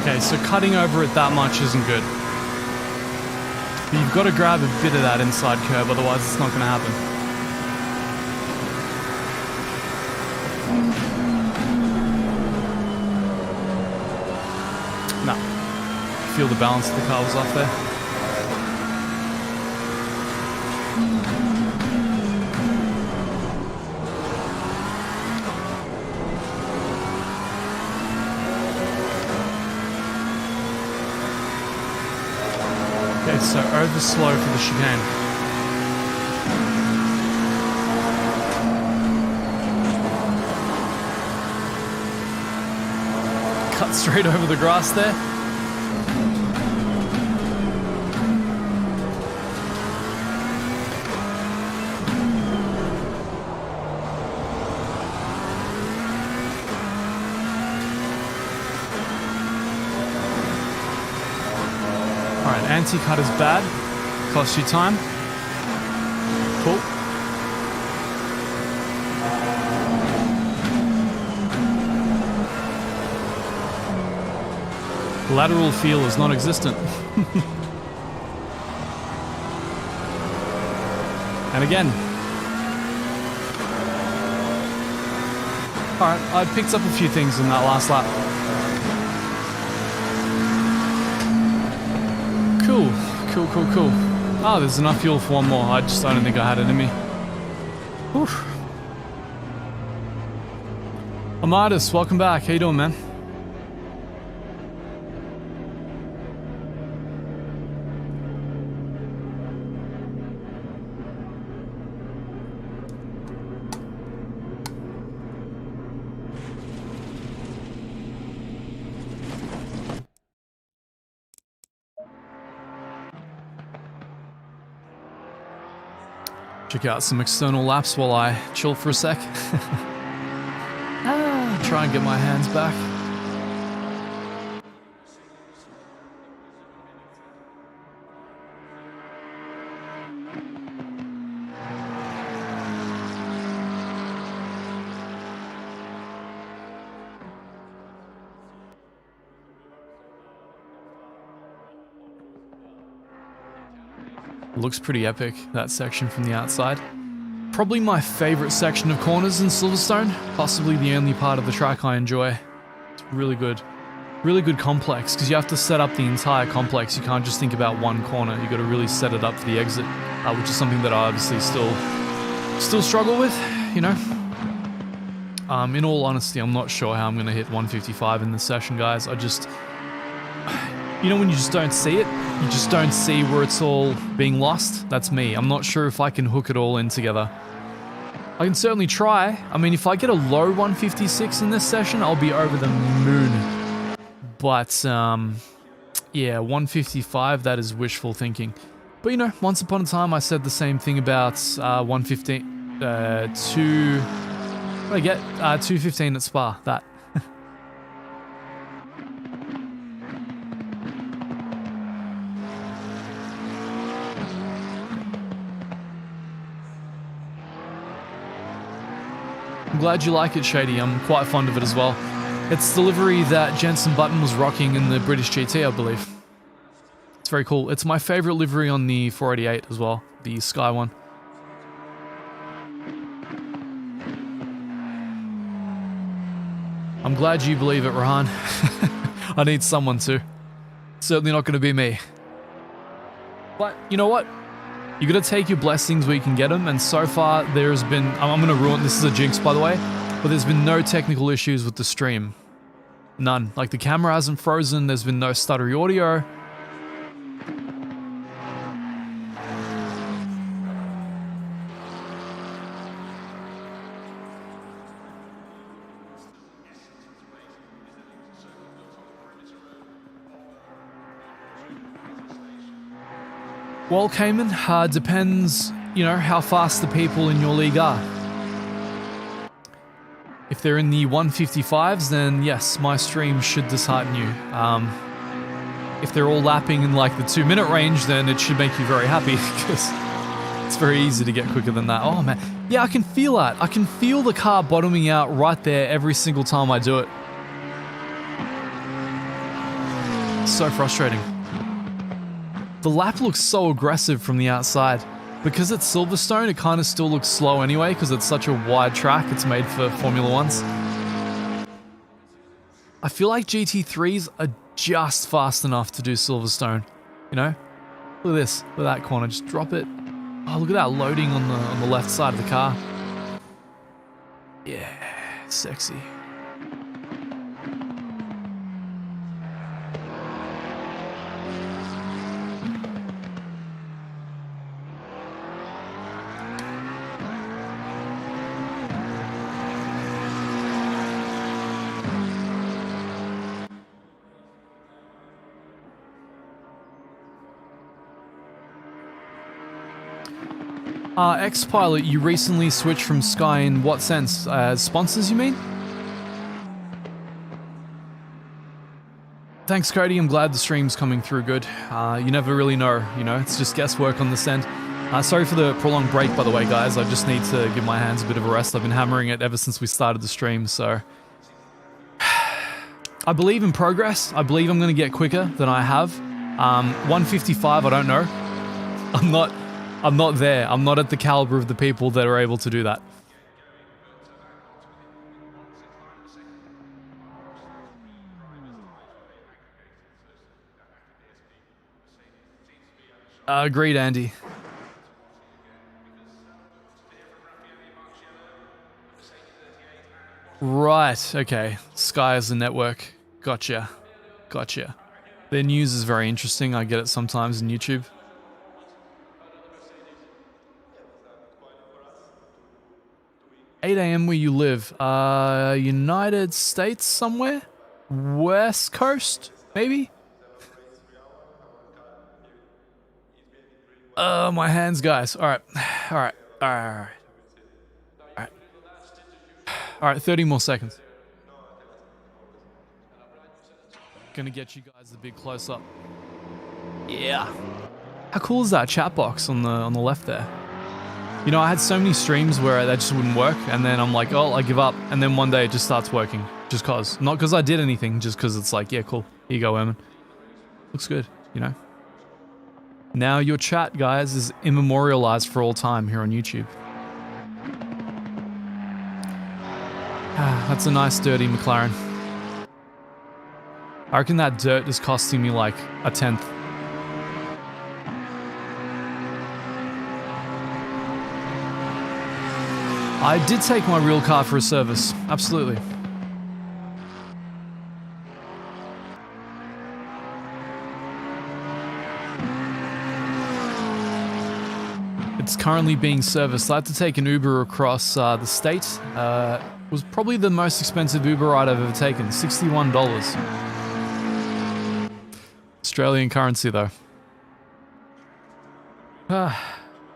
Okay, so cutting over it that much isn't good. But you've got to grab a bit of that inside curve, otherwise it's not going to happen. No. Feel the balance of the car was off there. Okay, so over slow for the chicane. Cut straight over the grass there. Alright, anti-cut is bad. Costs you time. Cool. Lateral feel is non-existent. And again. Alright, I picked up a few things in that last lap. Cool. Oh, there's enough fuel for one more. I don't think I had it in me. Whew. Amadis, welcome back. How you doing, man? Check out some external laps while I chill for a sec. Try and get my hands back. Looks pretty epic, that section from the outside. Probably my favorite section of corners in Silverstone. Possibly the only part of the track I enjoy. It's really good. Really good complex, because you have to set up the entire complex. You can't just think about one corner. You got to really set it up for the exit, which is something that I obviously still struggle with, you know. In all honesty, I'm not sure how I'm going to hit 155 in this session, guys. You know when you just don't see it? You just don't see where it's all being lost? That's me. I'm not sure if I can hook it all in together. I can certainly try. I mean, if I get a low 156 in this session, I'll be over the moon. But, yeah, 155, that is wishful thinking. But, you know, once upon a time, I said the same thing about 115, what did I get? 215 at Spa, that. I'm glad you like it, Shady. I'm quite fond of it as well. It's the livery that Jensen Button was rocking in the British GT, I believe. It's very cool. It's my favorite livery on the 488 as well, the Sky one. I'm glad you believe it, Rahan. I need someone to. Certainly not going to be me. But you know what? You got to take your blessings where you can get them, and so far there's been, I'm going to ruin, this is a jinx by the way, but there's been no technical issues with the stream. None. Like the camera hasn't frozen, there's been no stuttery audio. Well, Cayman, depends, you know, how fast the people in your league are. If they're in the 155s, then yes, my stream should dishearten you. If they're all lapping in like the 2-minute range, then it should make you very happy, because it's very easy to get quicker than that. Oh man, yeah, I can feel that. I can feel the car bottoming out right there every single time I do it. So frustrating. The lap looks so aggressive from the outside. Because it's Silverstone, it kind of still looks slow anyway, because it's such a wide track. It's made for Formula 1s. I feel like GT3s are just fast enough to do Silverstone, you know? Look at this, look at that corner, just drop it. Oh, look at that loading on the left side of the car. Yeah, sexy. X-Pilot, you recently switched from Sky in what sense? Sponsors, you mean? Thanks, Cody. I'm glad the stream's coming through good. You never really know, you know? It's just guesswork on this end. Sorry for the prolonged break, by the way, guys. I just need to give my hands a bit of a rest. I've been hammering it ever since we started the stream, so... I believe in progress. I believe I'm going to get quicker than I have. 155, I don't know. I'm not there. I'm not at the caliber of the people that are able to do that. Agreed, Andy. Right, okay. Sky is the network. Gotcha. Gotcha. Their news is very interesting. I get it sometimes in YouTube. 8 a.m. where you live? United States somewhere? West Coast? Maybe? My hands, guys. Alright. Alright. Alright. Alright. Alright, 30 more seconds. Gonna get you guys a big close-up. Yeah. How cool is that chat box on the left there? You know, I had so many streams where that just wouldn't work, and then I'm like, oh, I give up, and then one day it just starts working. Just cause. Not cause I did anything, just cause it's like, yeah, cool. Here you go, Eamon. Looks good, you know? Now your chat, guys, is immemorialized for all time here on YouTube. That's a nice dirty McLaren. I reckon that dirt is costing me like a 1/10. I did take my real car for a service, absolutely. It's currently being serviced. I had to take an Uber across the state. It was probably the most expensive Uber ride I've ever taken, $61. Australian currency though.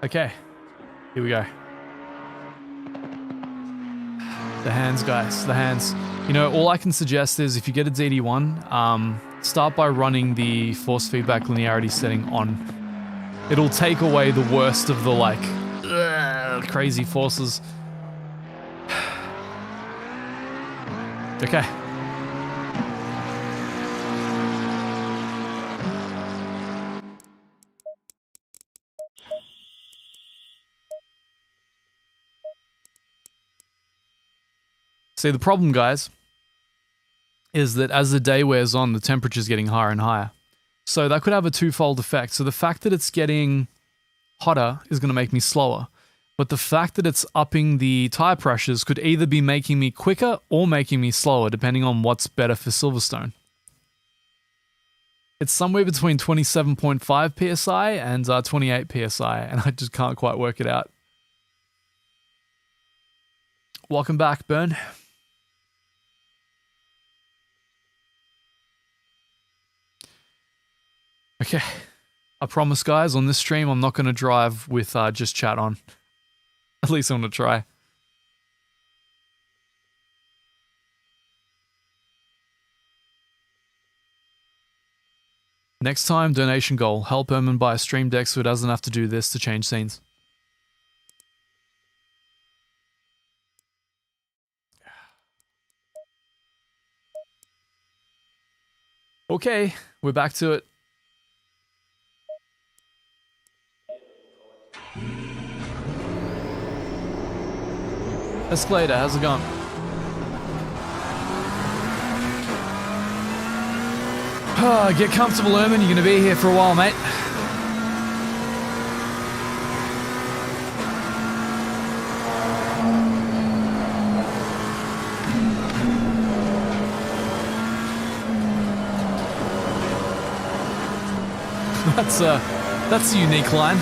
Okay, here we go. The hands, guys, the hands. You know, all I can suggest is if you get a DD1, start by running the force feedback linearity setting on. It'll take away the worst of the like crazy forces. Okay. See, the problem, guys, is that as the day wears on, the temperature's getting higher and higher. So that could have a twofold effect. So the fact that it's getting hotter is going to make me slower. But the fact that it's upping the tire pressures could either be making me quicker or making me slower, depending on what's better for Silverstone. It's somewhere between 27.5 psi and 28 psi, and I just can't quite work it out. Welcome back, Burn. Okay, I promise, guys, on this stream, I'm not going to drive with just chat on. At least I'm going to try. Next time, donation goal. Help Erman buy a stream deck so he doesn't have to do this to change scenes. Okay, we're back to it. Escalator, how's it going? Get comfortable, Erman. You're going to be here for a while, mate. That's a unique line.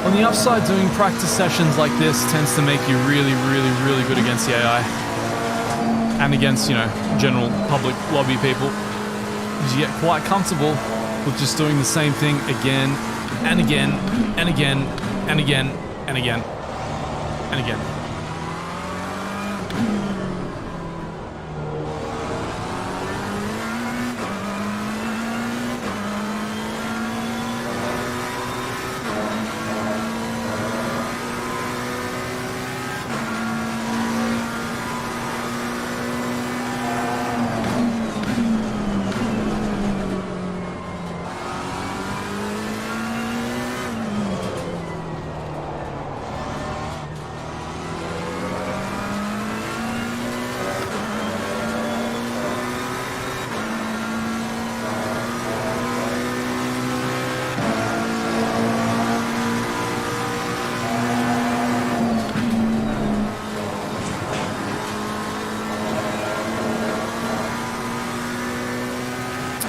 On the upside, doing practice sessions like this tends to make you really, really, really good against the AI. And against, you know, general public lobby people. Because you get quite comfortable with just doing the same thing again, and again, and again, and again, and again, and again.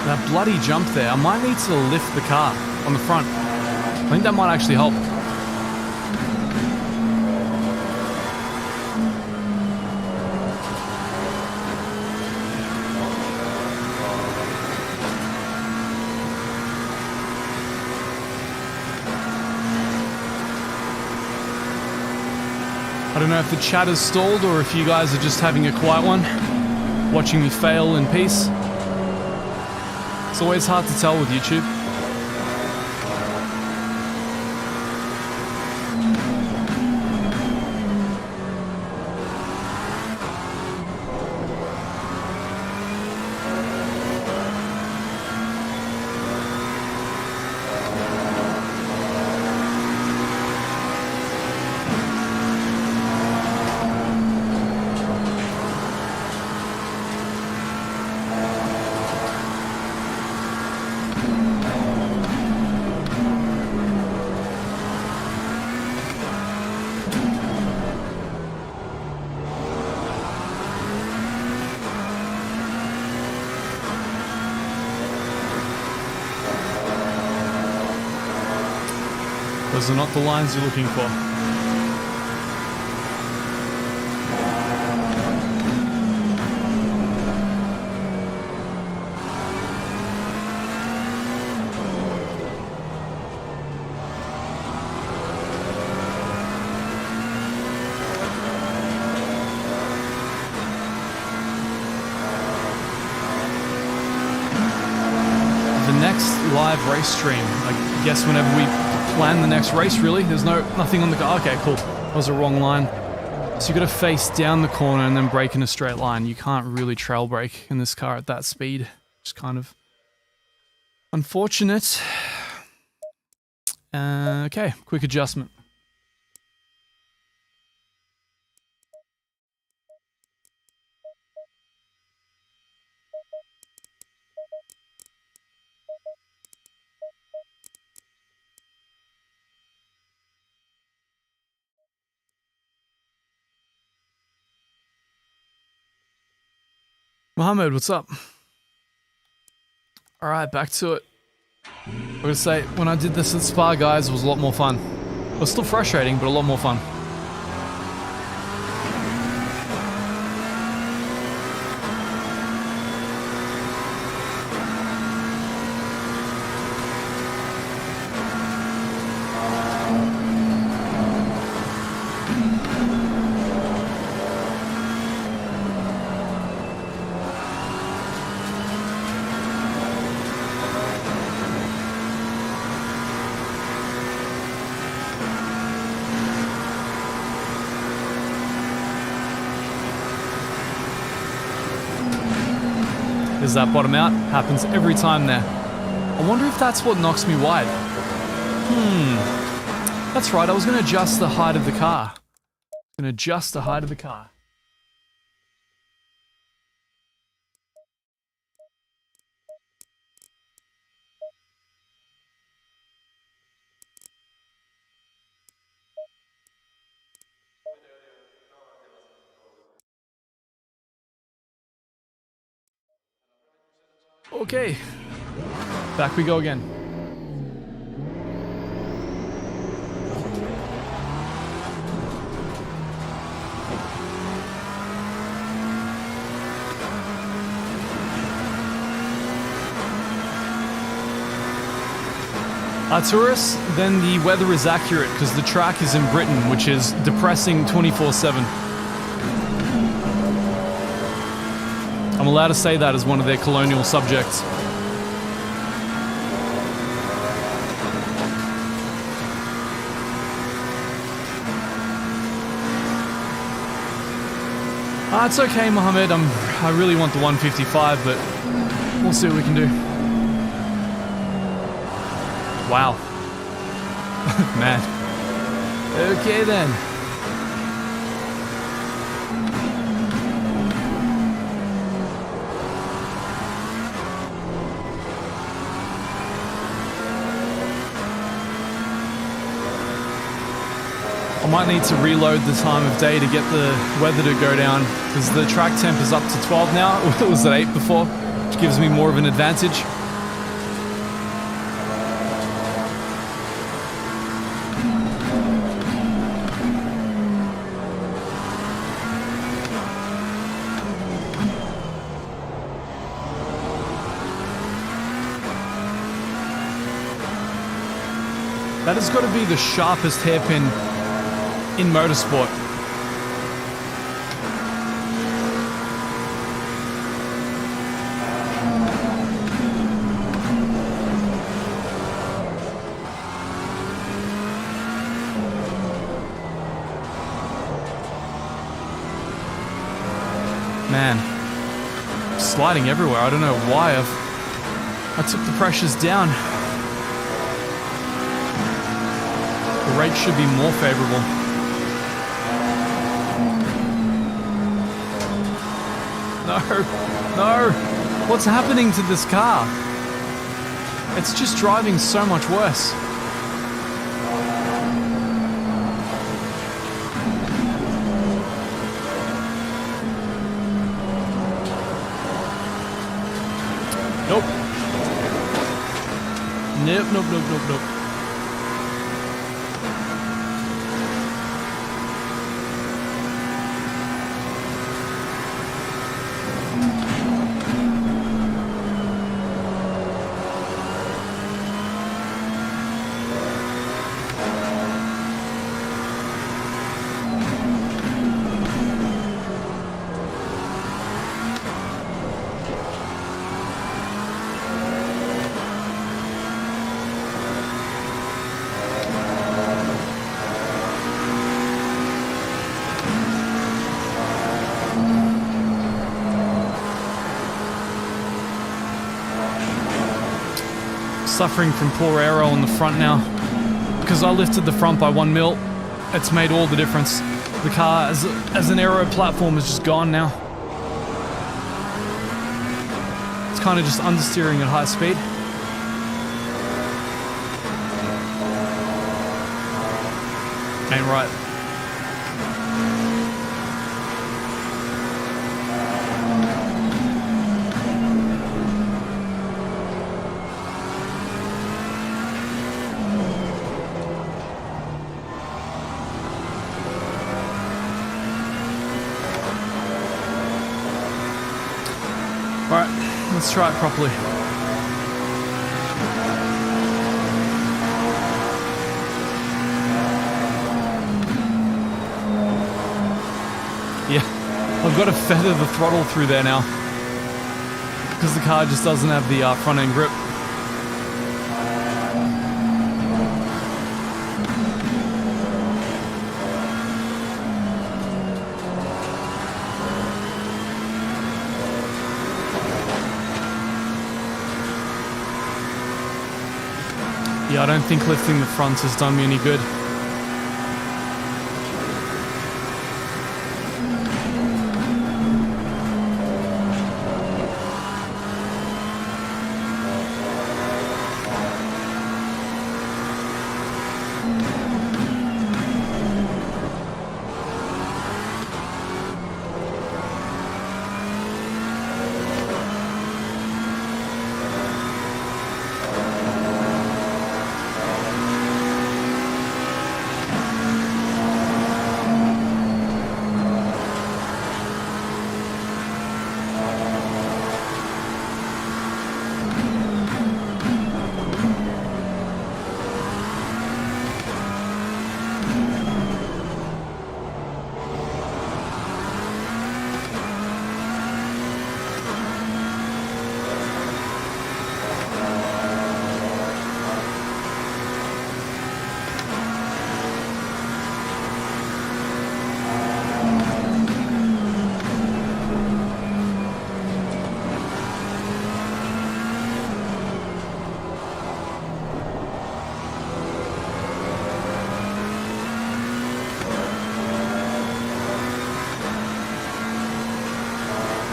That bloody jump there. I might need to lift the car on the front. I think that might actually help. I don't know if the chat is stalled or if you guys are just having a quiet one, watching me fail in peace. It's always hard to tell with YouTube. Those are not the lines you're looking for. Live race stream. I guess whenever we plan the next race, really. There's nothing on the car. Okay, cool. That was a wrong line. So you got to face down the corner and then brake in a straight line. You can't really trail brake in this car at that speed. It's kind of unfortunate. Okay, quick adjustment. Mohammed, what's up? Alright, back to it. I'm gonna say, when I did this at Spa, guys, it was a lot more fun. It was still frustrating, but a lot more fun. Is that bottom out? Happens every time there. I wonder if that's what knocks me wide. That's right, I was going to adjust the height of the car. Okay, back we go again. Tourists, then the weather is accurate because the track is in Britain, which is depressing 24/7. I'm allowed to say that as one of their colonial subjects. It's okay, Mohammed. I really want the 155, but we'll see what we can do. Wow. Man. Okay then. I might need to reload the time of day to get the weather to go down, because the track temp is up to 12 now. It was at 8 before, which gives me more of an advantage. That has got to be the sharpest hairpin in motorsport. Man, sliding everywhere. I don't know why I took the pressures down. The rate should be more favorable. No, what's happening to this car? It's just driving so much worse. Nope. Nope. suffering from poor aero in the front now. Because I lifted the front by 1 mil, it's made all the difference. The car as an aero platform is just gone now. It's kind of just understeering at high speed. Ain't right. Alright, let's try it properly. Yeah, I've got to feather the throttle through there now. Because the car just doesn't have the front end grip. Yeah, I don't think lifting the front has done me any good.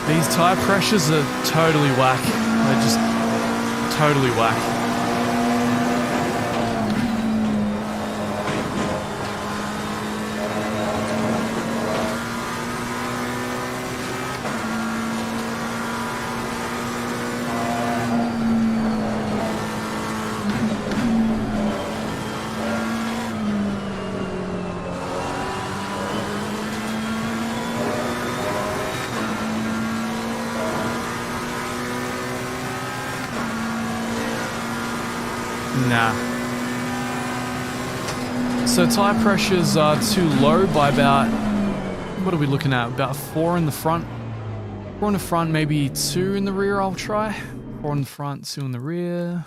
These tire pressures are totally whack. They're just totally whack. Nah. So tire pressures are too low by about, what are we looking at? About 4 in the front. 4 in the front, maybe 2 in the rear I'll try. 4 in the front, 2 in the rear.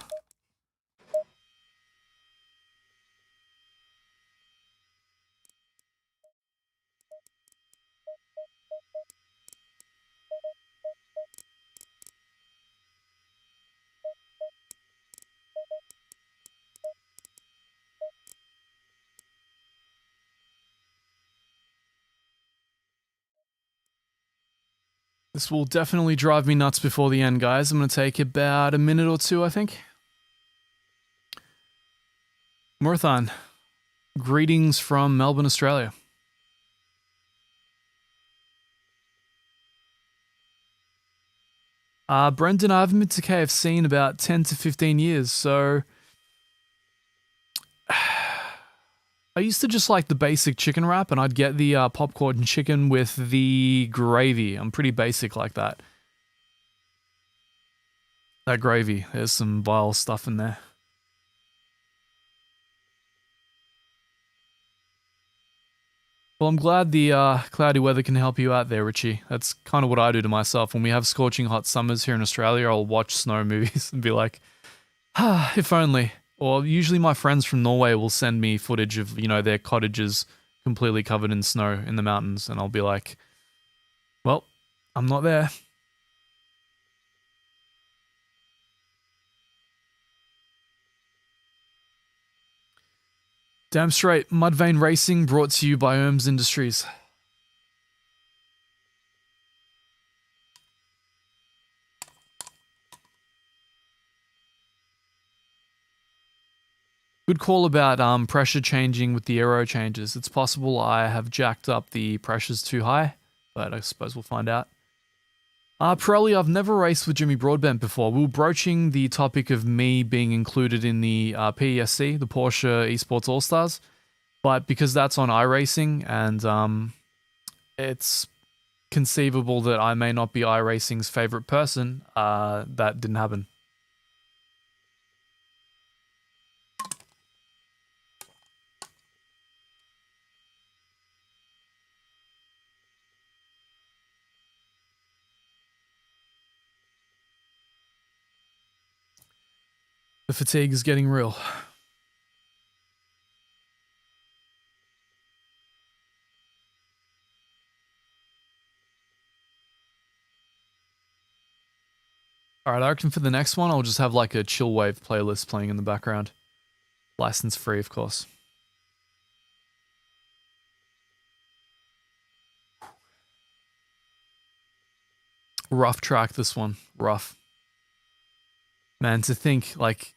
This will definitely drive me nuts before the end, guys. I'm going to take about a minute or two, I think. Marathon, greetings from Melbourne, Australia. Brendan, I haven't been to KFC in about 10 to 15 years, so I used to just like the basic chicken wrap, and I'd get the popcorn chicken with the gravy. I'm pretty basic like that. That gravy, there's some vile stuff in there. Well, I'm glad the cloudy weather can help you out there, Richie. That's kind of what I do to myself. When we have scorching hot summers here in Australia, I'll watch snow movies and be like, ah, if only. Or usually my friends from Norway will send me footage of, you know, their cottages completely covered in snow in the mountains. And I'll be like, well, I'm not there. Damn straight. Mudvayne Racing brought to you by Ohms Industries. Good call about pressure changing with the aero changes. It's possible I have jacked up the pressures too high, but I suppose we'll find out. Pirelli, I've never raced with Jimmy Broadbent before. We were broaching the topic of me being included in the PESC, the Porsche Esports All-Stars, but because that's on iRacing and it's conceivable that I may not be iRacing's favorite person, that didn't happen. The fatigue is getting real. Alright, I reckon for the next one, I'll just have like a chill wave playlist playing in the background. License free, of course. Rough track, this one. Rough. Man, to think, like,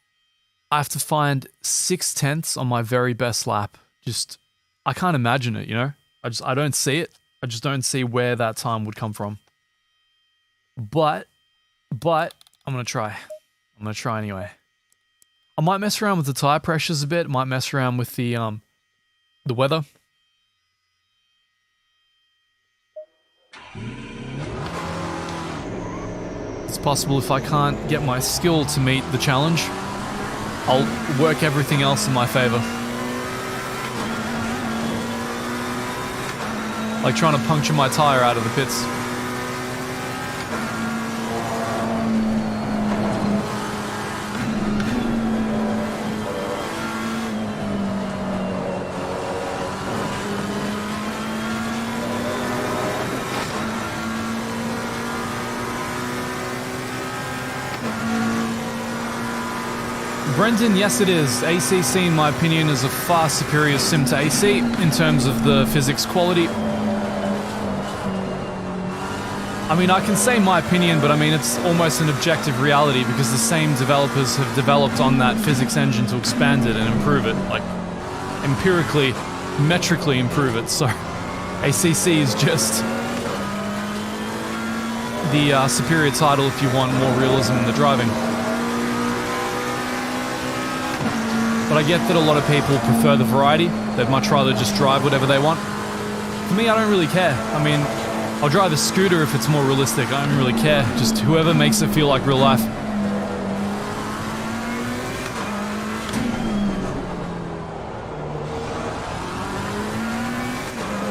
I have to find 6/10 on my very best lap. Just, I can't imagine it, you know? I don't see it. I just don't see where that time would come from. But, I'm gonna try. I'm gonna try anyway. I might mess around with the tire pressures a bit. Might mess around with the weather. It's possible if I can't get my skill to meet the challenge, I'll work everything else in my favor. Like trying to puncture my tire out of the pits. Brendan, yes it is. ACC, in my opinion, is a far superior sim to AC in terms of the physics quality. I mean, I can say my opinion, but I mean, it's almost an objective reality because the same developers have developed on that physics engine to expand it and improve it. Like, empirically, metrically improve it. So, ACC is just the superior title if you want more realism in the driving. But I get that a lot of people prefer the variety. They'd much rather just drive whatever they want. For me, I don't really care. I mean, I'll drive a scooter if it's more realistic. I don't really care. Just whoever makes it feel like real life.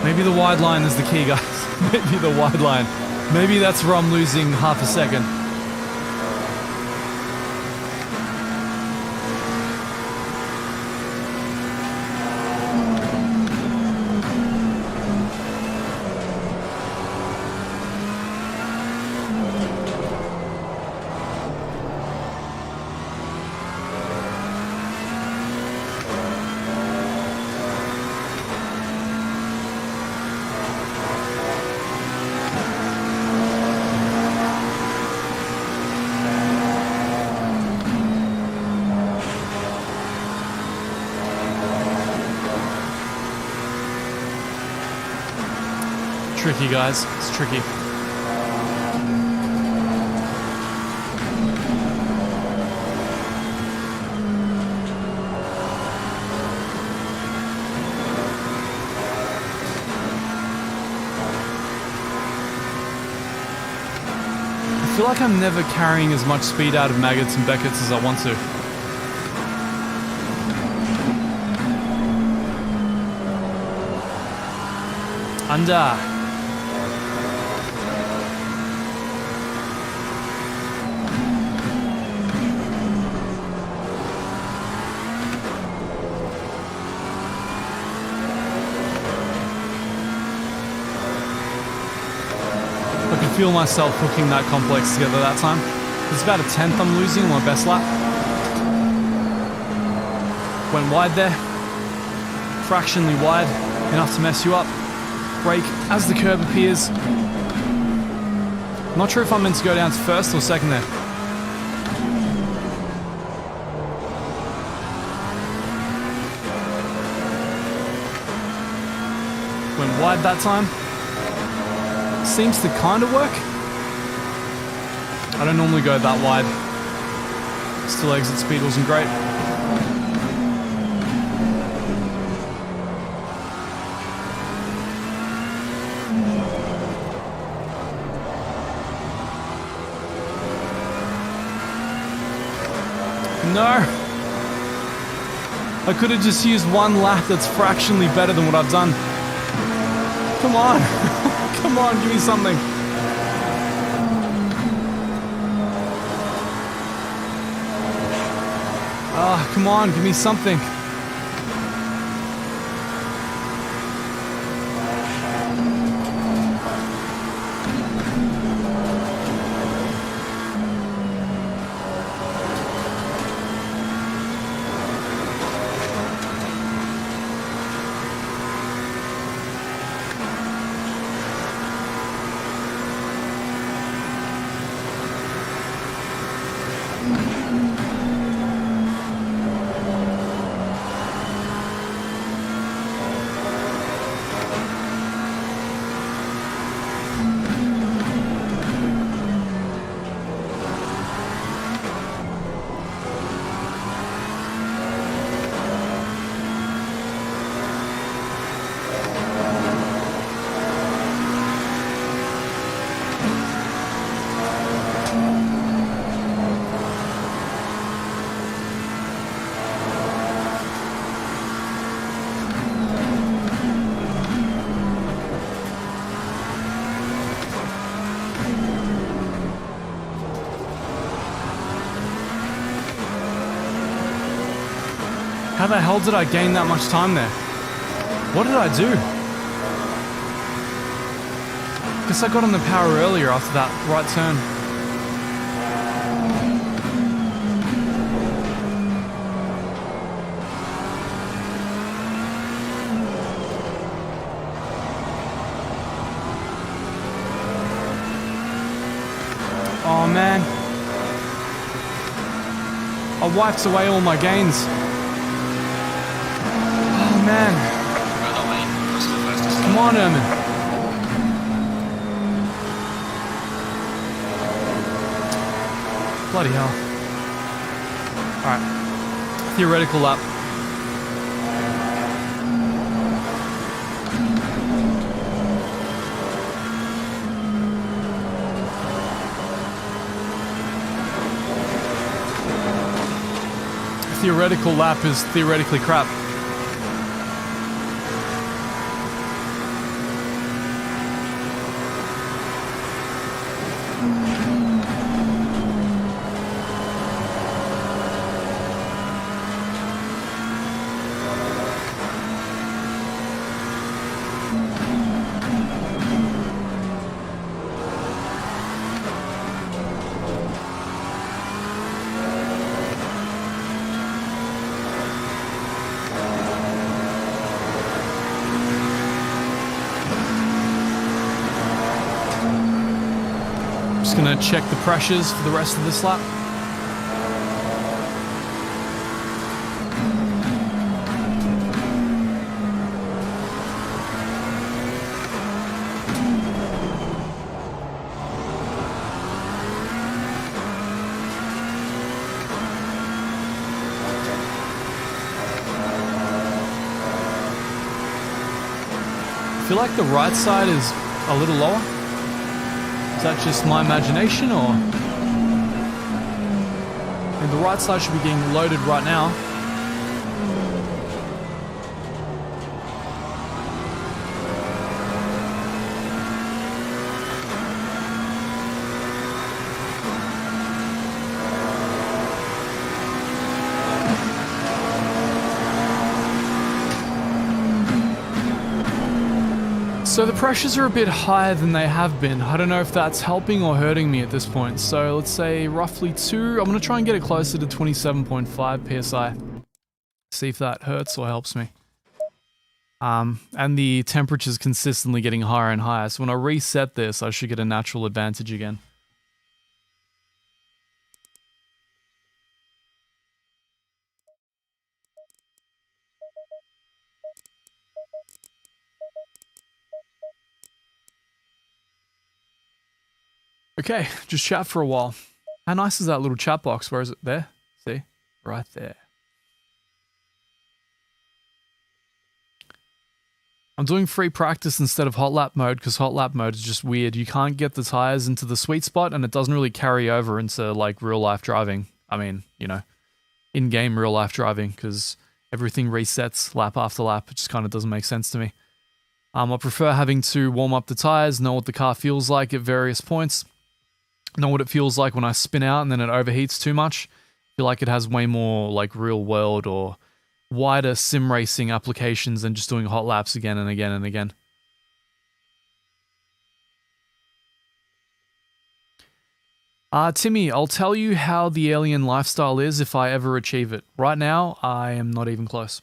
Maybe the wide line is the key, guys. Maybe the wide line. Maybe that's where I'm losing half a second. Tricky, guys. It's tricky. I feel like I'm never carrying as much speed out of Maggots and Beckett's as I want to. Under. Feel myself hooking that complex together that time. It's about a 10th I'm losing on my best lap. Went wide there. fractionally wide, enough to mess you up. Brake as the curb appears. Not sure if I'm meant to go down to first or second there. Went wide that time. Seems to kind of work. I don't normally go that wide. Still exit speed wasn't great. No! I could have just used one lap that's fractionally better than what I've done. Come on! Come on, give me something. Ah, come on, give me something. How the hell did I gain that much time there? What did I do? Guess I got on the power earlier after that right turn. Oh man. I wiped away all my gains. Man. Come on, Erman. Bloody hell. Alright. Theoretical lap. Theoretical lap is theoretically crap. Just gonna check the pressures for the rest of this lap. I feel like the right side is a little lower. Is that just my imagination, or? And the right side should be getting loaded right now. So the pressures are a bit higher than they have been. I don't know if that's helping or hurting me at this point. So let's say roughly 2. I'm going to try and get it closer to 27.5 psi. See if that hurts or helps me. And the temperature's consistently getting higher and higher. So when I reset this, I should get a natural advantage again. Okay, just chat for a while. How nice is that little chat box? Where is it? There? See? Right there. I'm doing free practice instead of hot lap mode because hot lap mode is just weird. You can't get the tires into the sweet spot and it doesn't really carry over into like real life driving. I mean, you know, in-game real life driving because everything resets lap after lap. It just kind of doesn't make sense to me. I prefer having to warm up the tires, know what the car feels like at various points, know what it feels like when I spin out and then it overheats too much. I feel like it has way more like real world or wider sim racing applications than just doing hot laps again and again and again. Timmy, I'll tell you how the alien lifestyle is if I ever achieve it. Right now, I am not even close.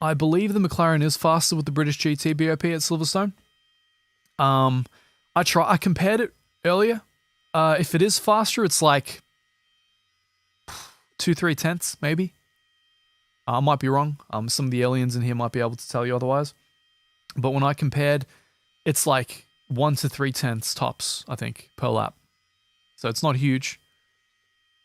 I believe the McLaren is faster with the British GT BOP at Silverstone. I compared it earlier. If it is faster, it's like 2-3 tenths, maybe. I might be wrong. Some of the aliens in here might be able to tell you otherwise. But when I compared, it's like 1 to 3 tenths tops, I think, per lap. So it's not huge,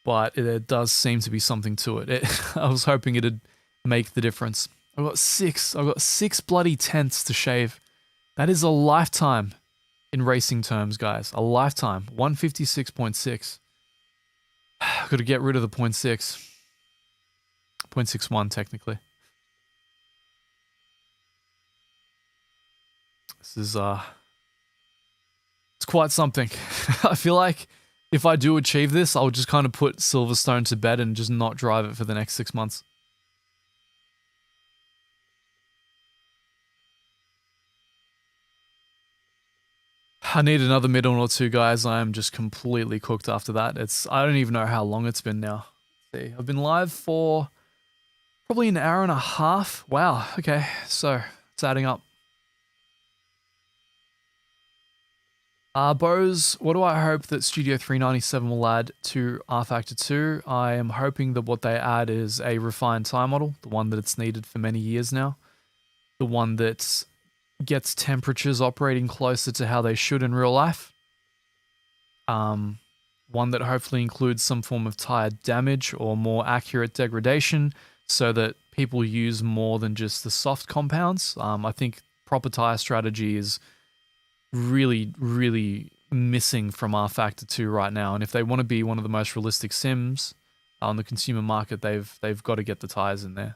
but it does seem to be something to it. I was hoping it'd make the difference. I've got 6 bloody tenths to shave. That is a lifetime in racing terms, guys. A lifetime. 156.6. I've got to get rid of the 0.6. 0.61, technically. This is, it's quite something. I feel like if I do achieve this, I'll just kind of put Silverstone to bed and just not drive it for the next 6 months. I need another middle or two, guys. I am just completely cooked after that. I don't even know how long it's been now. Let's see, I've been live for probably an hour and a half. Wow. Okay, so it's adding up. Bose, what do I hope that Studio 397 will add to rFactor 2? I am hoping that what they add is a refined tire model, the one that it's needed for many years now. The one that's gets temperatures operating closer to how they should in real life. One that hopefully includes some form of tire damage or more accurate degradation so that people use more than just the soft compounds. I think proper tire strategy is really, really missing from rFactor 2 right now. And if they want to be one of the most realistic sims on the consumer market, they've got to get the tires in there.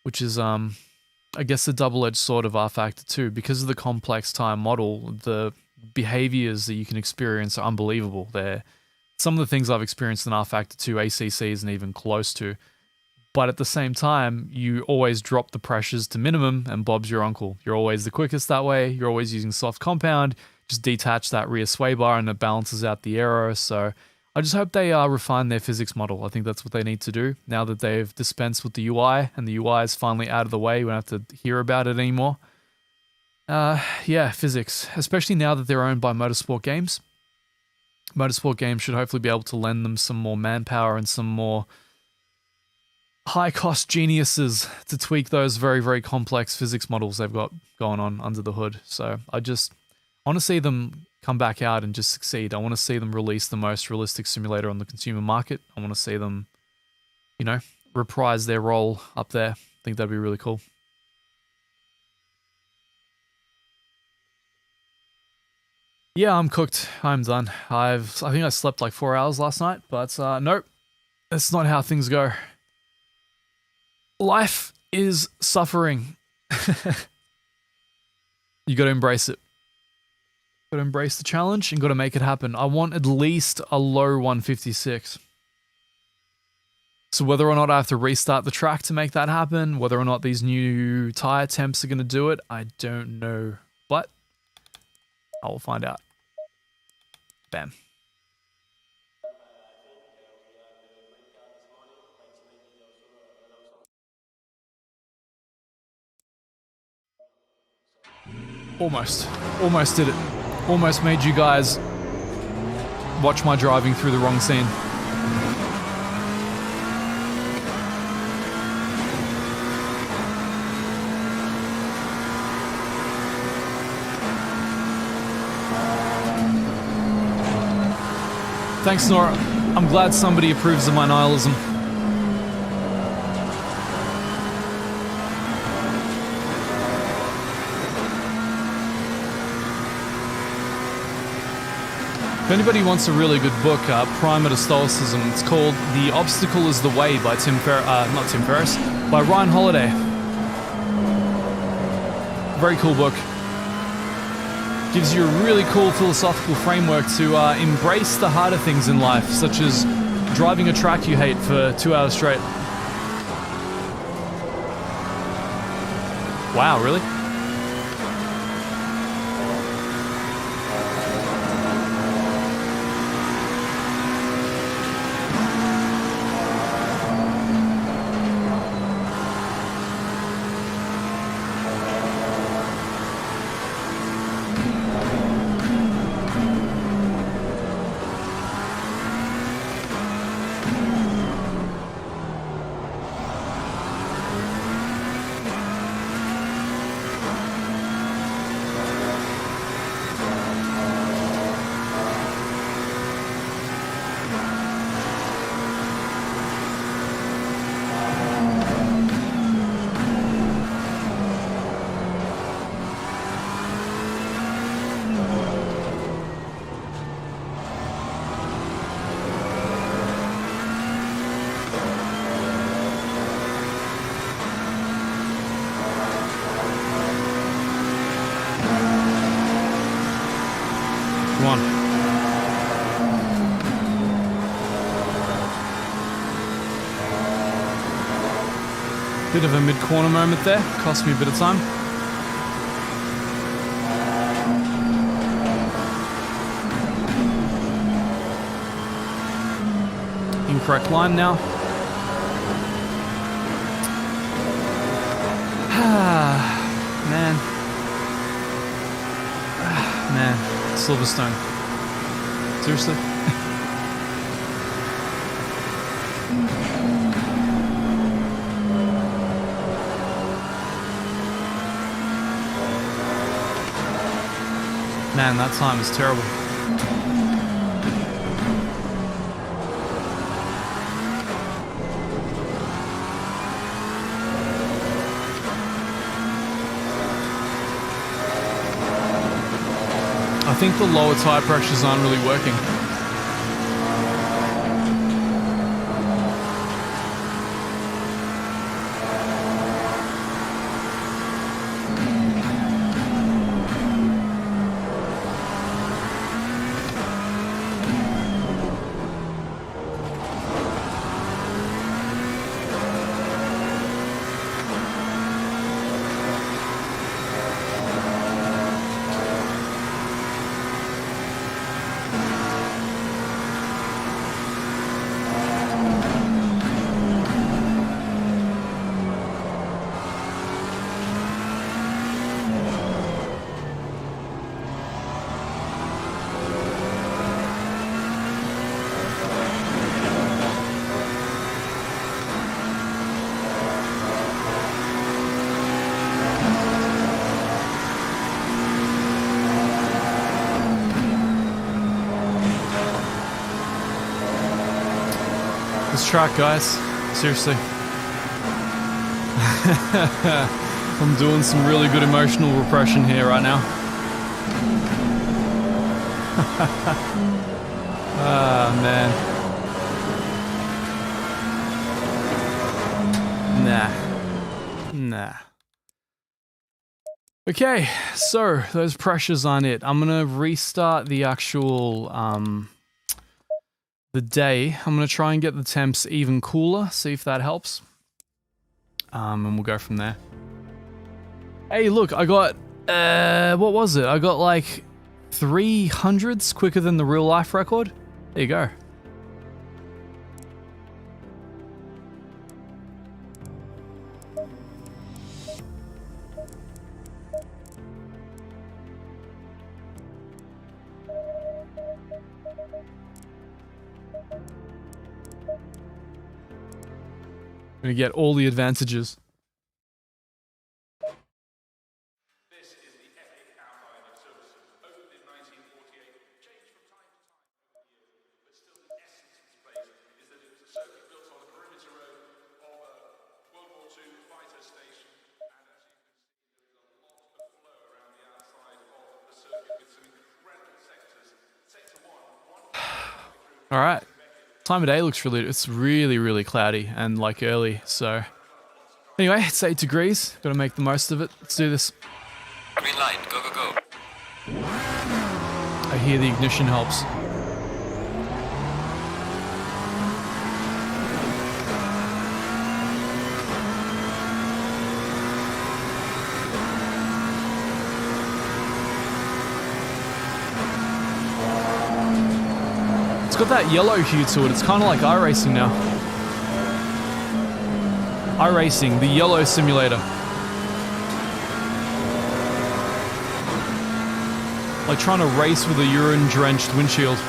Which is I guess the double-edged sword of rFactor 2. Because of the complex tire model, the behaviors that you can experience are unbelievable. Some of the things I've experienced in rFactor 2, ACC isn't even close to. But at the same time, you always drop the pressures to minimum and Bob's your uncle. You're always the quickest that way. You're always using soft compound. Just detach that rear sway bar and it balances out the aero. So I just hope they refine their physics model. I think that's what they need to do now that they've dispensed with the UI and the UI is finally out of the way. We don't have to hear about it anymore. Yeah, physics, especially now that they're owned by Motorsport Games. Motorsport Games should hopefully be able to lend them some more manpower and some more high-cost geniuses to tweak those very, very complex physics models they've got going on under the hood. So I want to see them come back out and just succeed. I want to see them release the most realistic simulator on the consumer market. I want to see them, you know, reprise their role up there. I think that'd be really cool. Yeah, I'm cooked. I'm done. I think I slept like 4 hours last night, but nope. That's not how things go. Life is suffering. You got to embrace it. Got to embrace the challenge and got to make it happen. I want at least a low 156. So whether or not I have to restart the track to make that happen, whether or not these new tire temps are going to do it, I don't know. But I will find out. Bam. Almost did it. Almost made you guys watch my driving through the wrong scene. Thanks, Nora. I'm glad somebody approves of my nihilism. If anybody wants a really good book, Primer to Stoicism, it's called The Obstacle is the Way by not Tim Ferriss, by Ryan Holiday. Very cool book. Gives you a really cool philosophical framework to embrace the harder things in life, such as driving a track you hate for 2 hours straight. Wow, really? Bit of a mid-corner moment there, cost me a bit of time. Incorrect line now. Man. Man, Silverstone. Seriously? Man, that time is terrible. I think the lower tire pressures aren't really working. This track, guys. Seriously. I'm doing some really good emotional repression here right now. Ah, man. Nah. Okay, so those pressures aren't it. I'm gonna restart the actual the day. I'm going to try and get the temps even cooler, see if that helps. And we'll go from there. Hey, look, I got, what was it? I got like 300s quicker than the real life record. There you go. I'm gonna get all the advantages. This is the epic outline of Silverstone. Opened in 1948, changed from time to time over the years, but still the essence of this place is that it was a circuit built on a perimeter road of a World War II fighter station. And as you can see, there is a lot of flow around the outside of the circuit with some incredible sectors. Sector 1. All right. Time of day looks it's really cloudy and like early, so anyway, it's 8 degrees, gotta make the most of it. Let's do this. Green light, go, go, go. I hear the ignition helps. It's got that yellow hue to it. It's kind of like iRacing now. iRacing, the yellow simulator. Like trying to race with a urine-drenched windshield.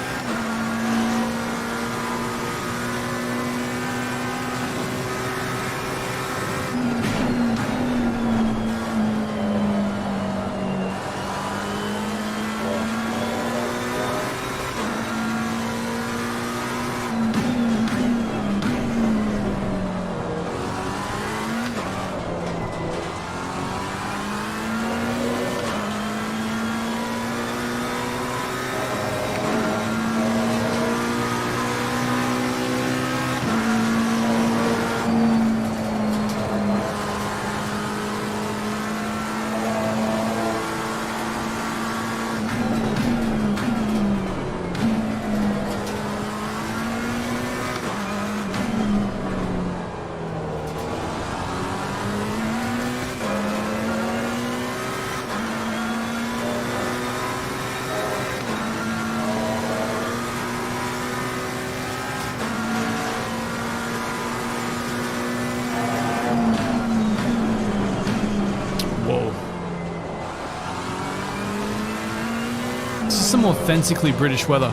Some authentically British weather.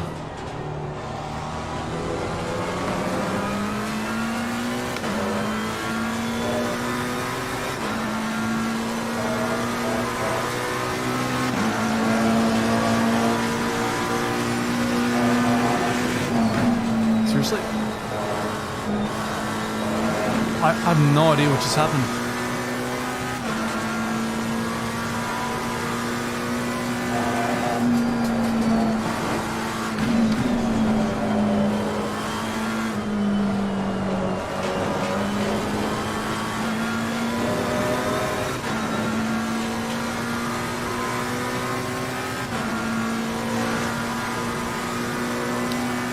Seriously? I have no idea what just happened.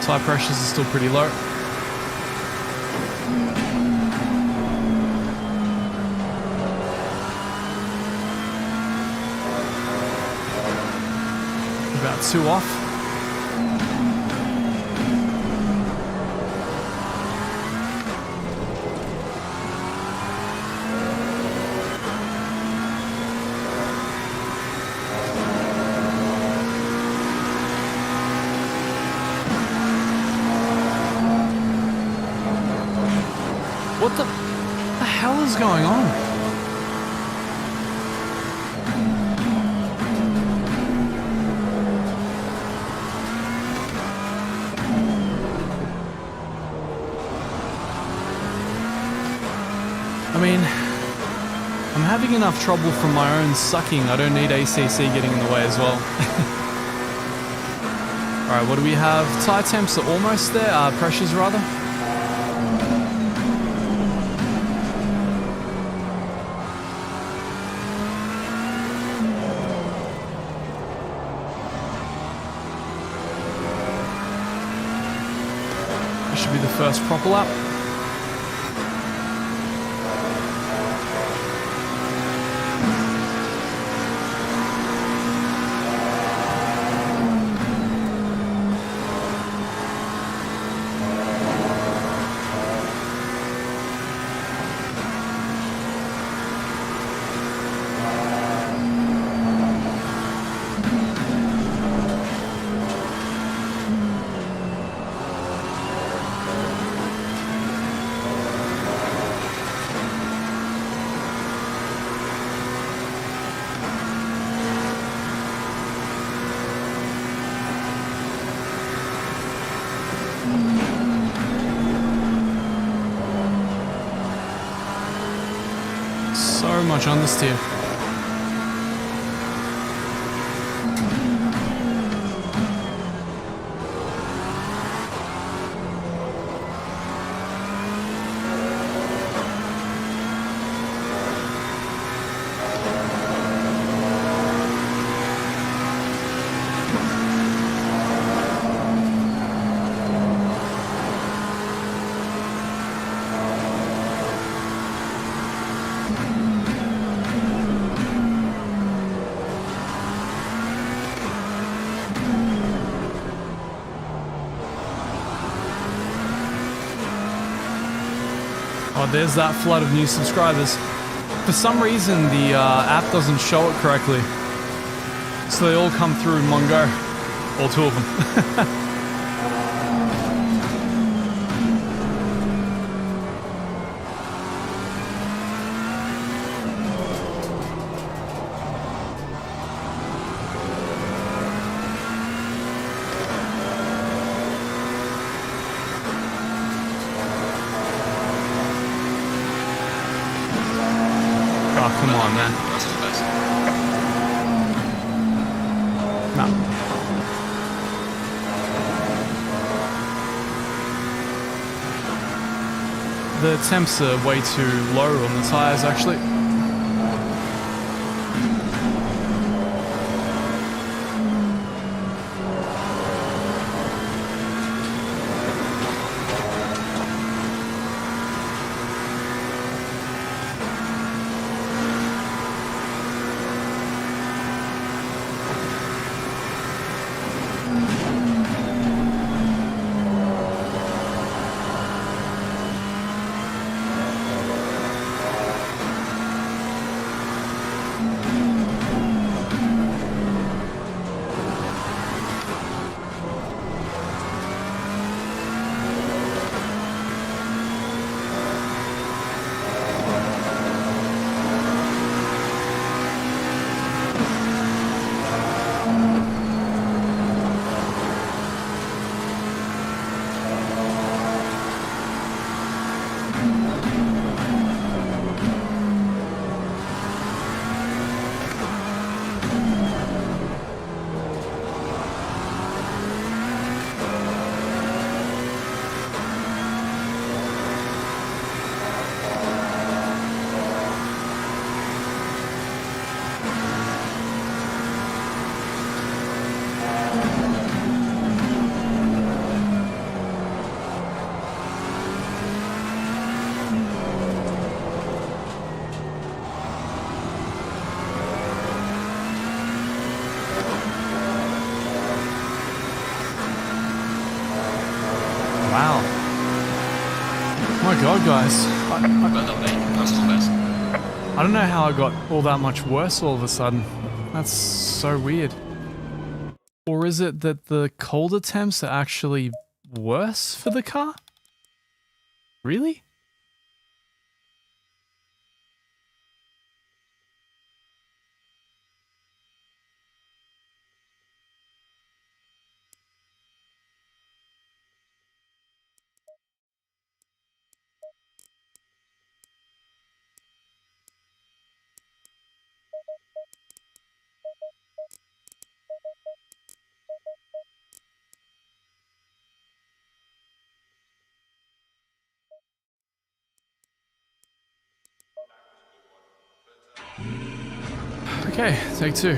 Tire pressures are still pretty low. About 2 off. What the hell is going on? I mean, I'm having enough trouble from my own sucking. I don't need ACC getting in the way as well. Alright, what do we have? Tire temps are almost there, pressures rather. first proper lap. So much understeer. Oh, there's that flood of new subscribers. For some reason, the app doesn't show it correctly. So they all come through in one go. All two of them. Oh, come on, man. That's the best. No. The temps are way too low on the tires, actually. Wow. My God, guys. Well done, mate. Personal best. I don't know how I got all that much worse all of a sudden. That's so weird. Or is it that the colder temps are actually worse for the car? Really? Okay, take two.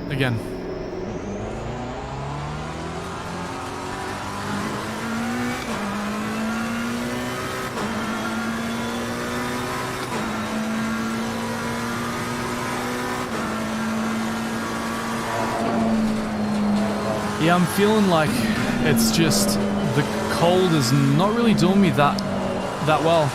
Again. Yeah, I'm feeling like it's just the cold is not really doing me that well.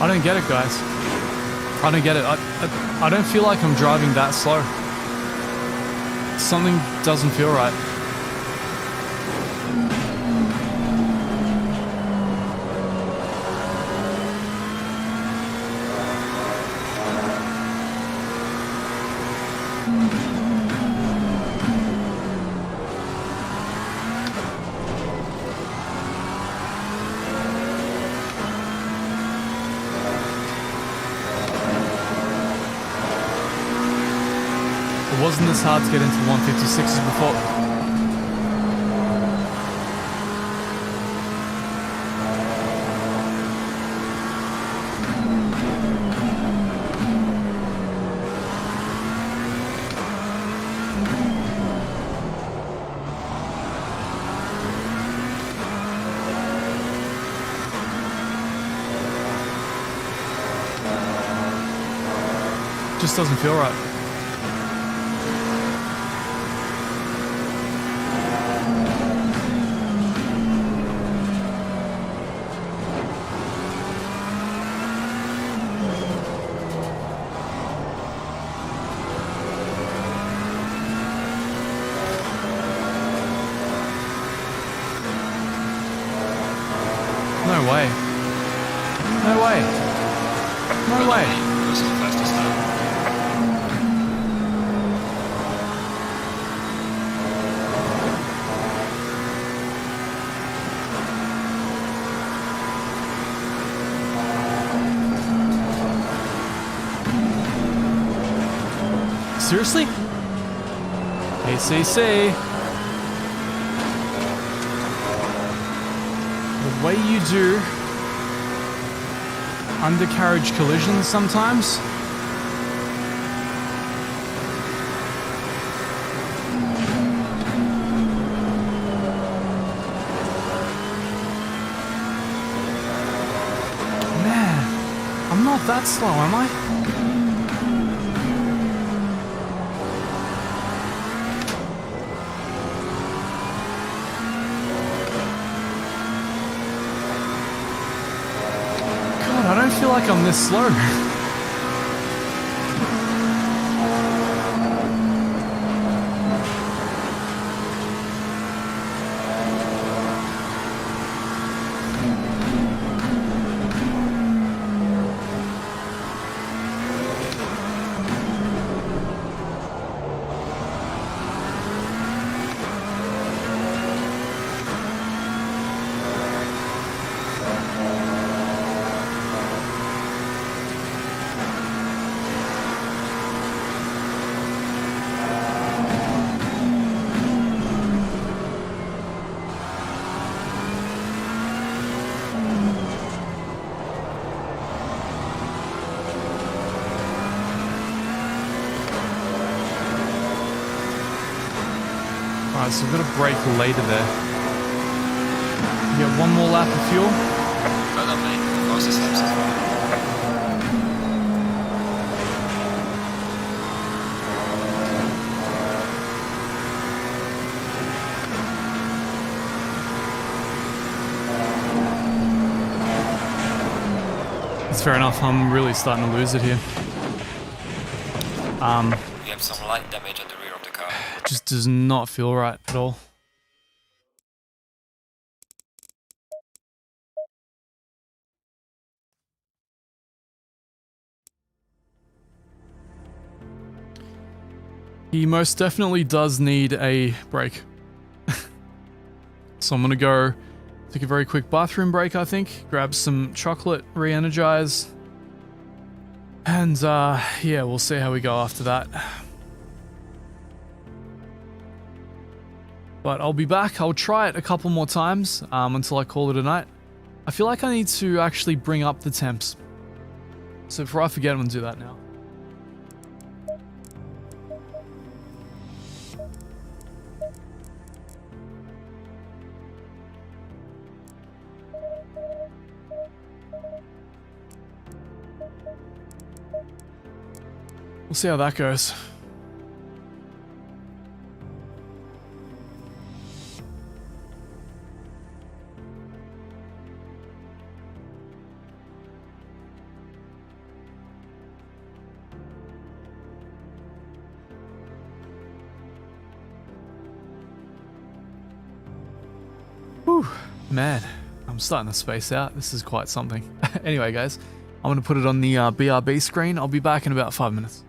I don't get it, guys. I don't get it. I don't feel like I'm driving that slow. Something doesn't feel right. It wasn't this hard to get into 156s before. Just doesn't feel right. No way. No way. No way. This is the fastest time. Seriously? ACC. The way you do undercarriage collisions sometimes. Man, I'm not that slow, am I? I don't feel like I'm this slow. Alright, so we've got a break later there. Get one more lap of fuel. Well done, mate. Fastest lap so far. It's fair enough, I'm really starting to lose it here. We have some light damage at the rear of the car. It just does not feel right at all. He most definitely does need a break. So I'm gonna go take a very quick bathroom break, I think. Grab some chocolate, re-energize. And yeah, we'll see how we go after that. But I'll be back. I'll try it a couple more times until I call it a night. I feel like I need to actually bring up the temps. So before I forget, I'm gonna do that now. We'll see how that goes. Whew, man, I'm starting to space out. This is quite something. Anyway, guys, I'm going to put it on the BRB screen. I'll be back in about 5 minutes.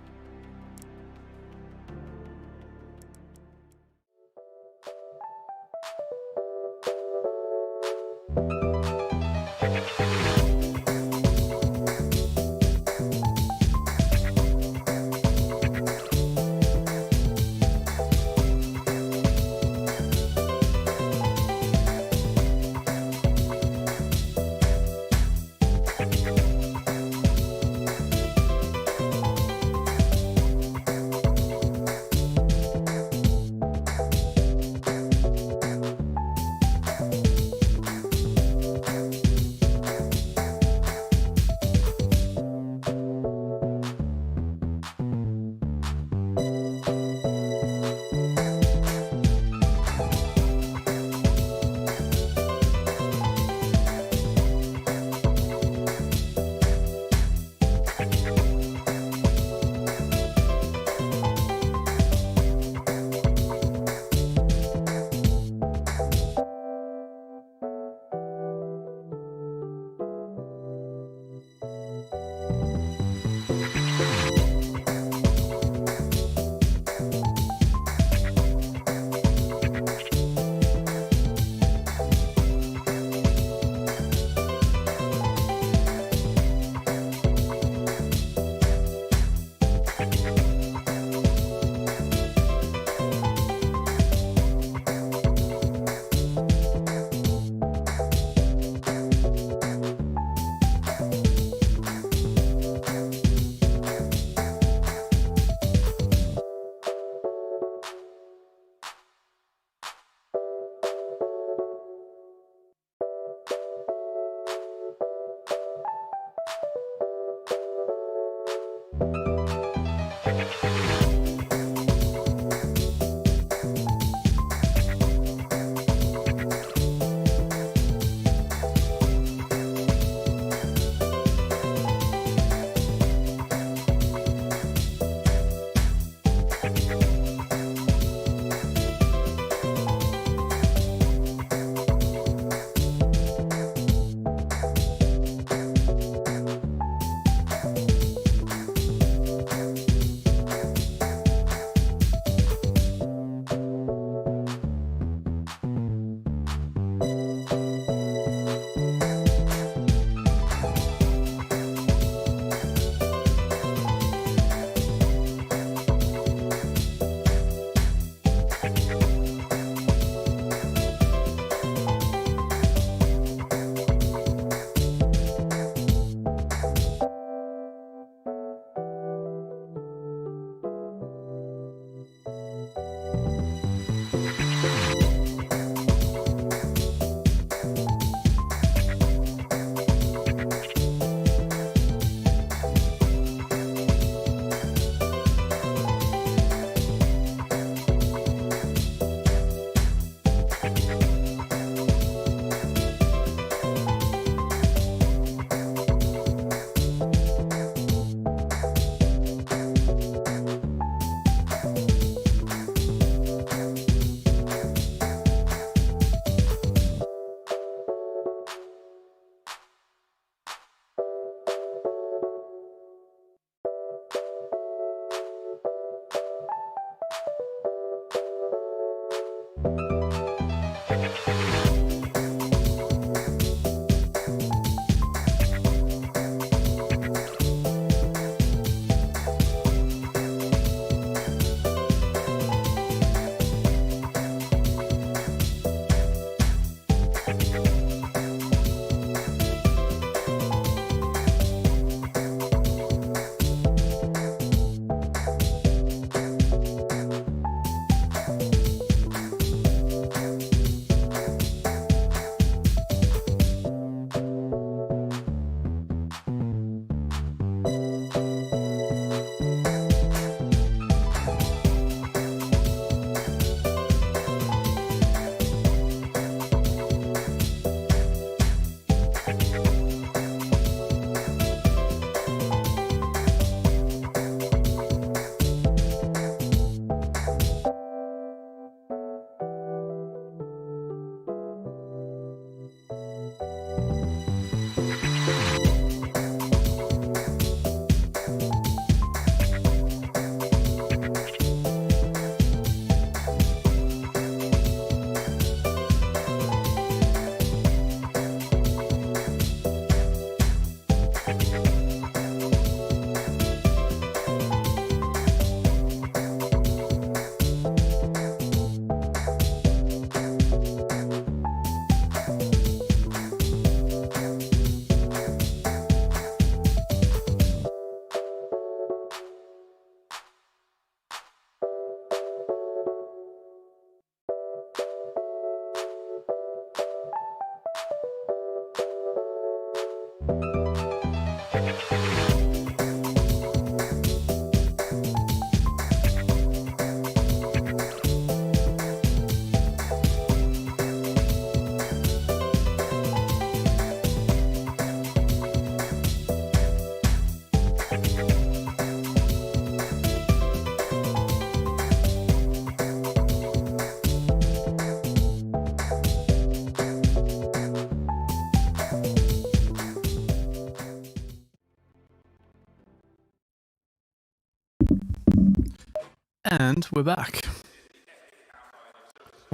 And we're back.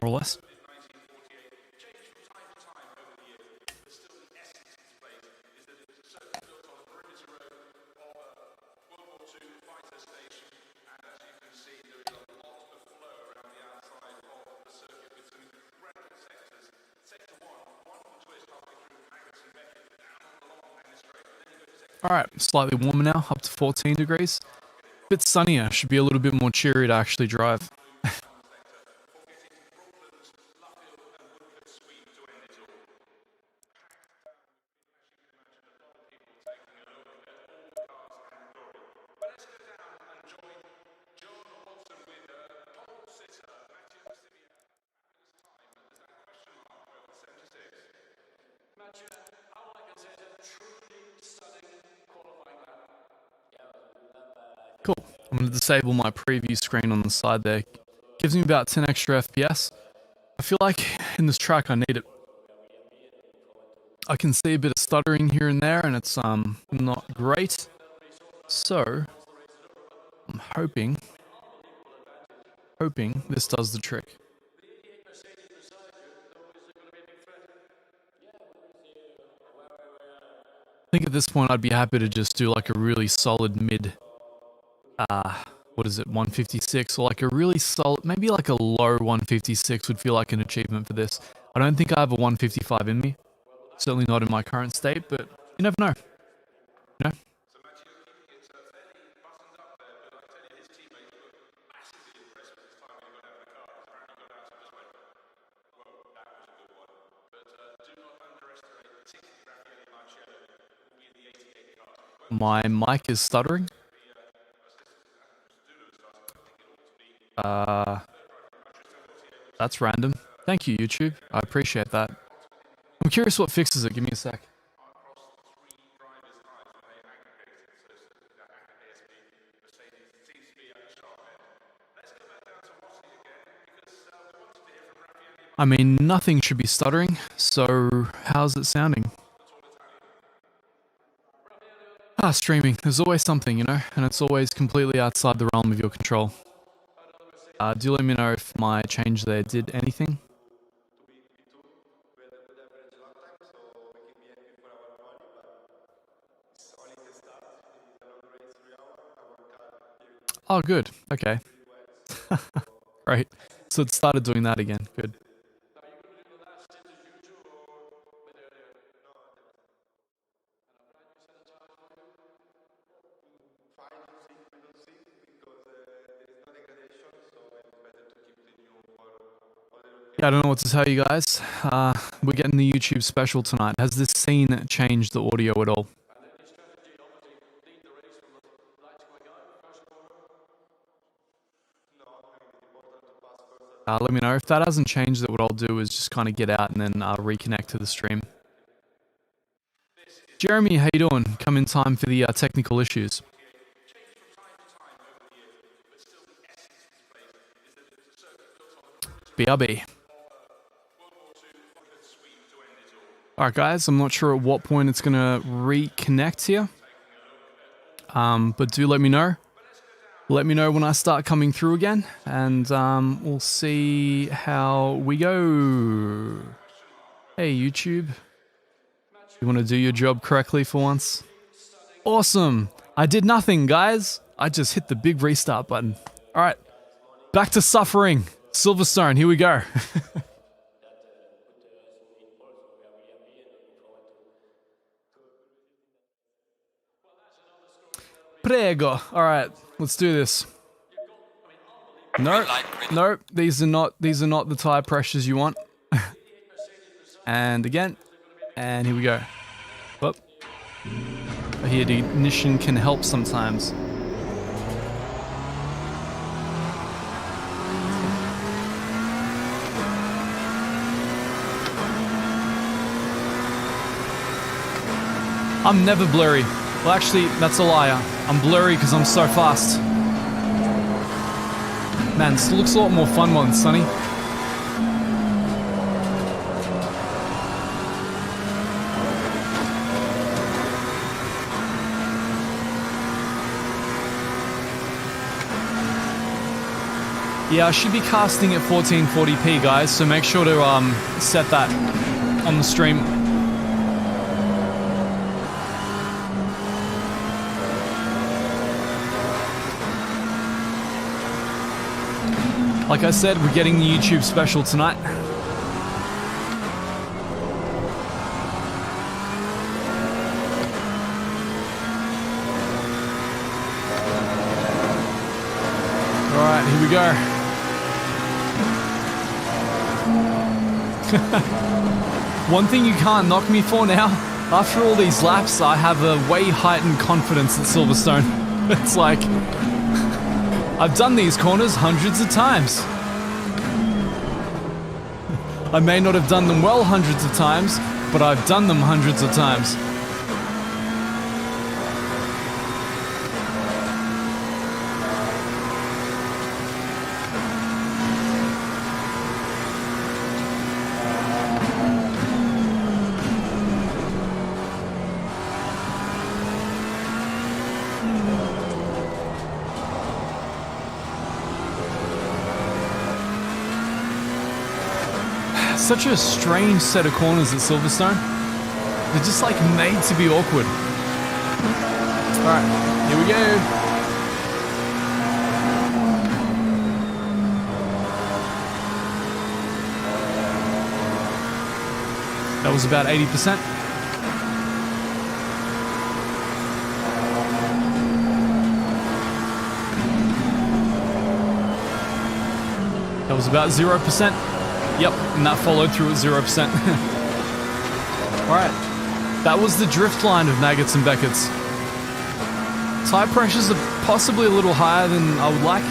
More or less. Alright, slightly warmer now, up to 14 degrees. Bit sunnier, should be a little bit more cheery to actually drive. Cool. I'm going to disable my preview screen on the side there. Gives me about 10 extra FPS. I feel like in this track I need it. I can see a bit of stuttering here and there and it's not great. So I'm hoping this does the trick. I think at this point I'd be happy to just do like a really solid mid, 156, or like a really solid, maybe like a low 156 would feel like an achievement for this. I don't think I have a 155 in me, certainly not in my current state, but you never know. You know? My mic is stuttering. That's random. Thank you, YouTube. I appreciate that. I'm curious what fixes it. Give me a sec. I mean, nothing should be stuttering, so how's it sounding? Streaming. There's always something, you know, and it's always completely outside the realm of your control. Do let me know if my change there did anything. Oh, good. Okay. Right. So it started doing that again. Good. Yeah, I don't know what to tell you guys. We're getting the YouTube special tonight. Has this scene changed the audio at all? Let me know. If that hasn't changed it, what I'll do is just kind of get out and then reconnect to the stream. Jeremy, how you doing? Come in time for the technical issues. BRB. Alright guys, I'm not sure at what point it's going to reconnect here. But do let me know. Let me know when I start coming through again, and we'll see how we go. Hey YouTube, you want to do your job correctly for once? Awesome! I did nothing, guys. I just hit the big restart button. Alright, back to suffering. Silverstone, here we go. Prego. Alright, let's do this. Nope, nope, these are not the tire pressures you want. And again, and here we go. Whoop. I hear the ignition can help sometimes. I'm never blurry. Well, actually, that's a liar. I'm blurry because I'm so fast. Man, this looks a lot more fun while it's sunny. Yeah, I should be casting at 1440p, guys, so make sure to set that on the stream. Like I said, we're getting the YouTube special tonight. Alright, here we go. One thing you can't knock me for now, after all these laps, I have a way heightened confidence at Silverstone. It's like, I've done these corners hundreds of times. I may not have done them well hundreds of times, but I've done them hundreds of times. Such a strange set of corners at Silverstone. They're just like made to be awkward. Alright, here we go. That was about 80%. That was about 0%. Yep, and that followed through at 0%. Alright, that was the drift line of Maggots and Beckett's. Tire pressures are possibly a little higher than I would like.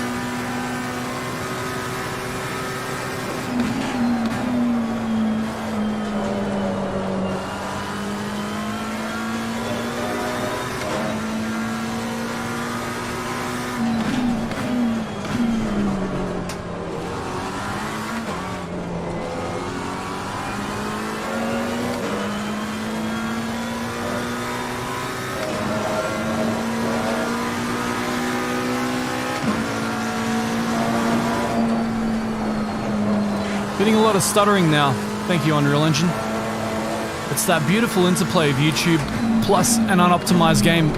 Getting a lot of stuttering now. Thank you, Unreal Engine. It's that beautiful interplay of YouTube plus an unoptimized game.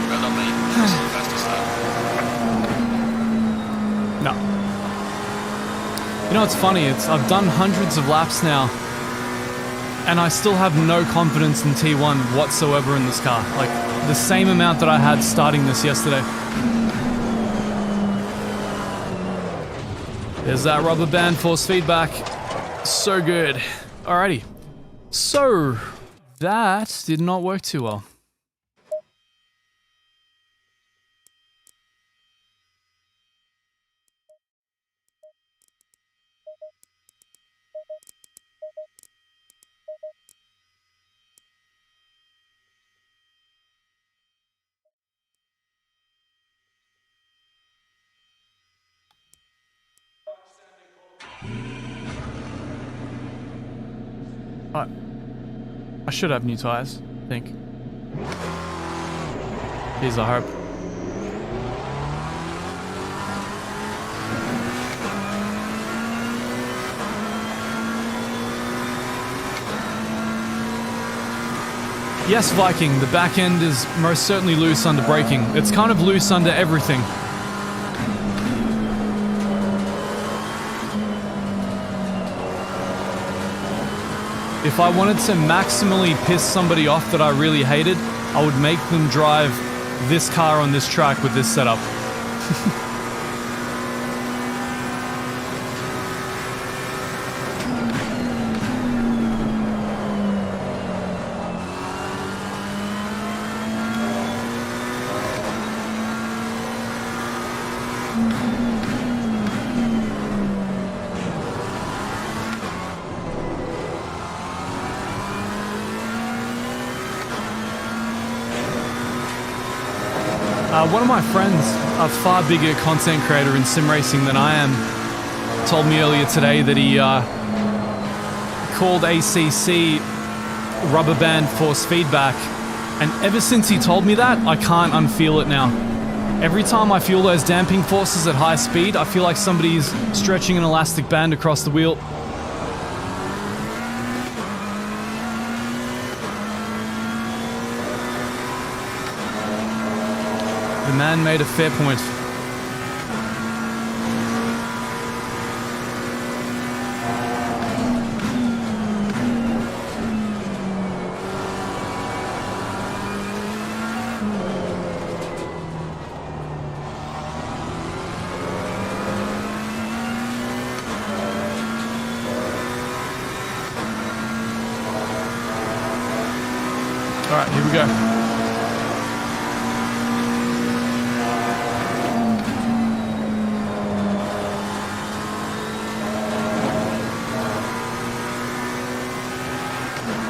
Well done, mate. Fastest lap. No. You know what's funny? I've done hundreds of laps now, and I still have no confidence in T1 whatsoever in this car. Like, the same amount that I had starting this yesterday. There's that rubber band force feedback. So good. Alrighty. So, that did not work too well. I should have new tires, I think. Here's I hope. Yes, Viking, the back end is most certainly loose under braking. It's kind of loose under everything. If I wanted to maximally piss somebody off that I really hated, I would make them drive this car on this track with this setup. One of my friends, a far bigger content creator in sim racing than I am, told me earlier today that he called ACC rubber band force feedback, and ever since he told me that, I can't unfeel it now. Every time I feel those damping forces at high speed, I feel like somebody's stretching an elastic band across the wheel. The man made a fair point. All right, here we go.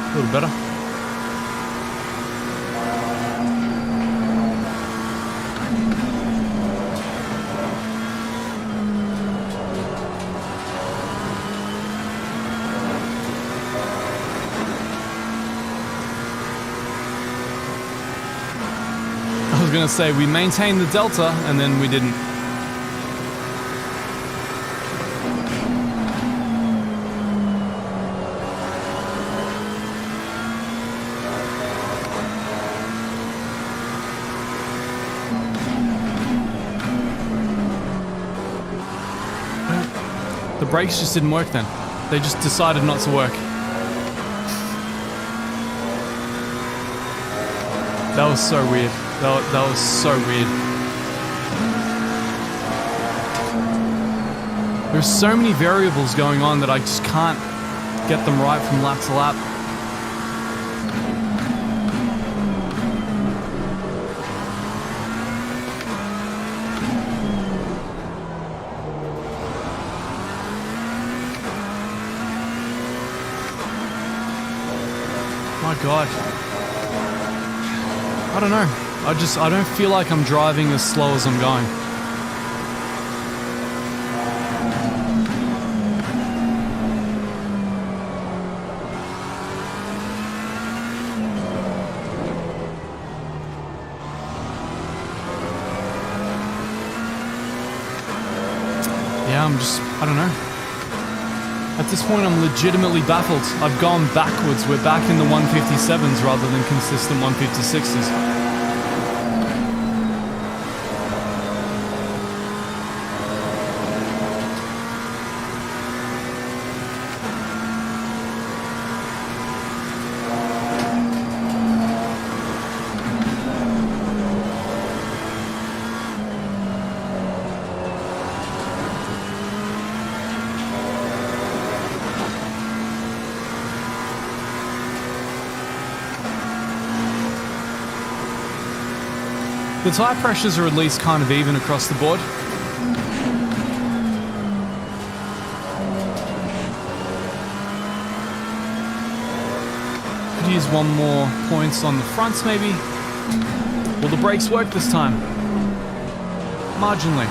A little better. I was gonna say we maintained the delta and then we didn't. The brakes just didn't work then. They just decided not to work. That was so weird. That was so weird. There's so many variables going on that I just can't get them right from lap to lap. My God. I don't know. I don't feel like I'm driving as slow as I'm going. Yeah, I don't know. At this point, I'm legitimately baffled. I've gone backwards. We're back in the 157s rather than consistent 156s. The tyre pressures are at least kind of even across the board. Could use one more points on the fronts maybe. Will the brakes work this time? Marginally.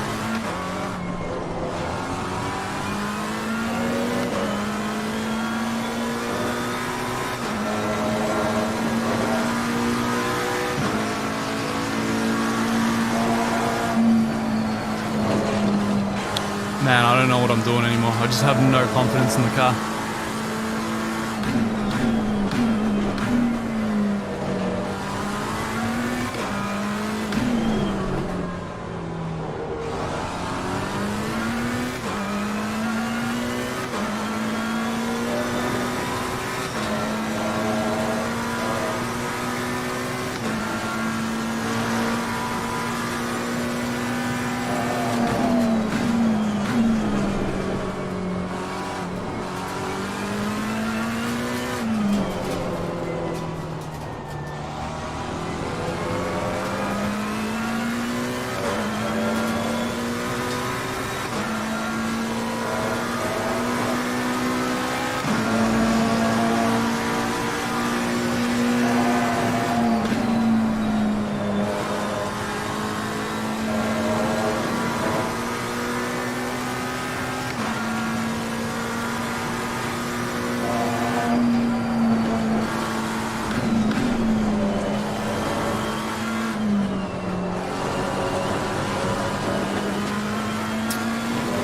Man, I don't know what I'm doing anymore. I just have no confidence in the car.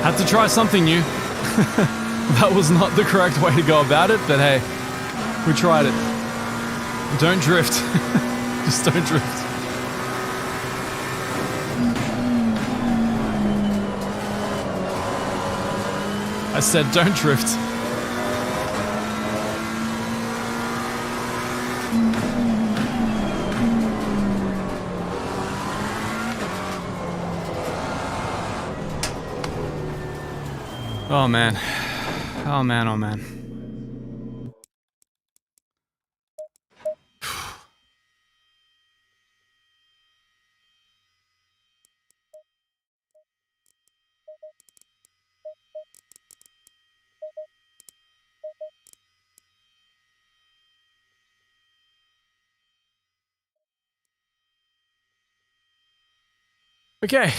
Had to try something new. That was not the correct way to go about it, but hey, we tried it. Don't drift. Just don't drift. I said don't drift. Oh man. Oh man, oh man. Okay.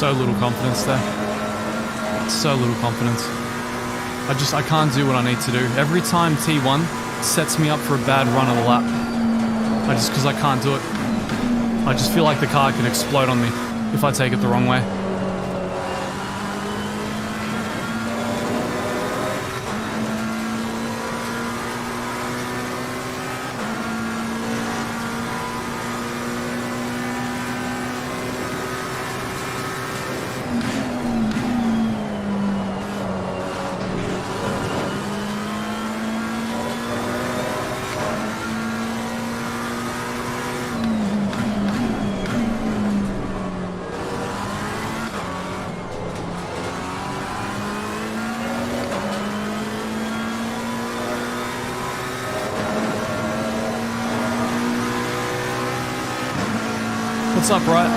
So little confidence there. So little confidence. I can't do what I need to do. Every time T1 sets me up for a bad run of the lap. Because I can't do it. I just feel like the car can explode on me if I take it the wrong way. What's up, right?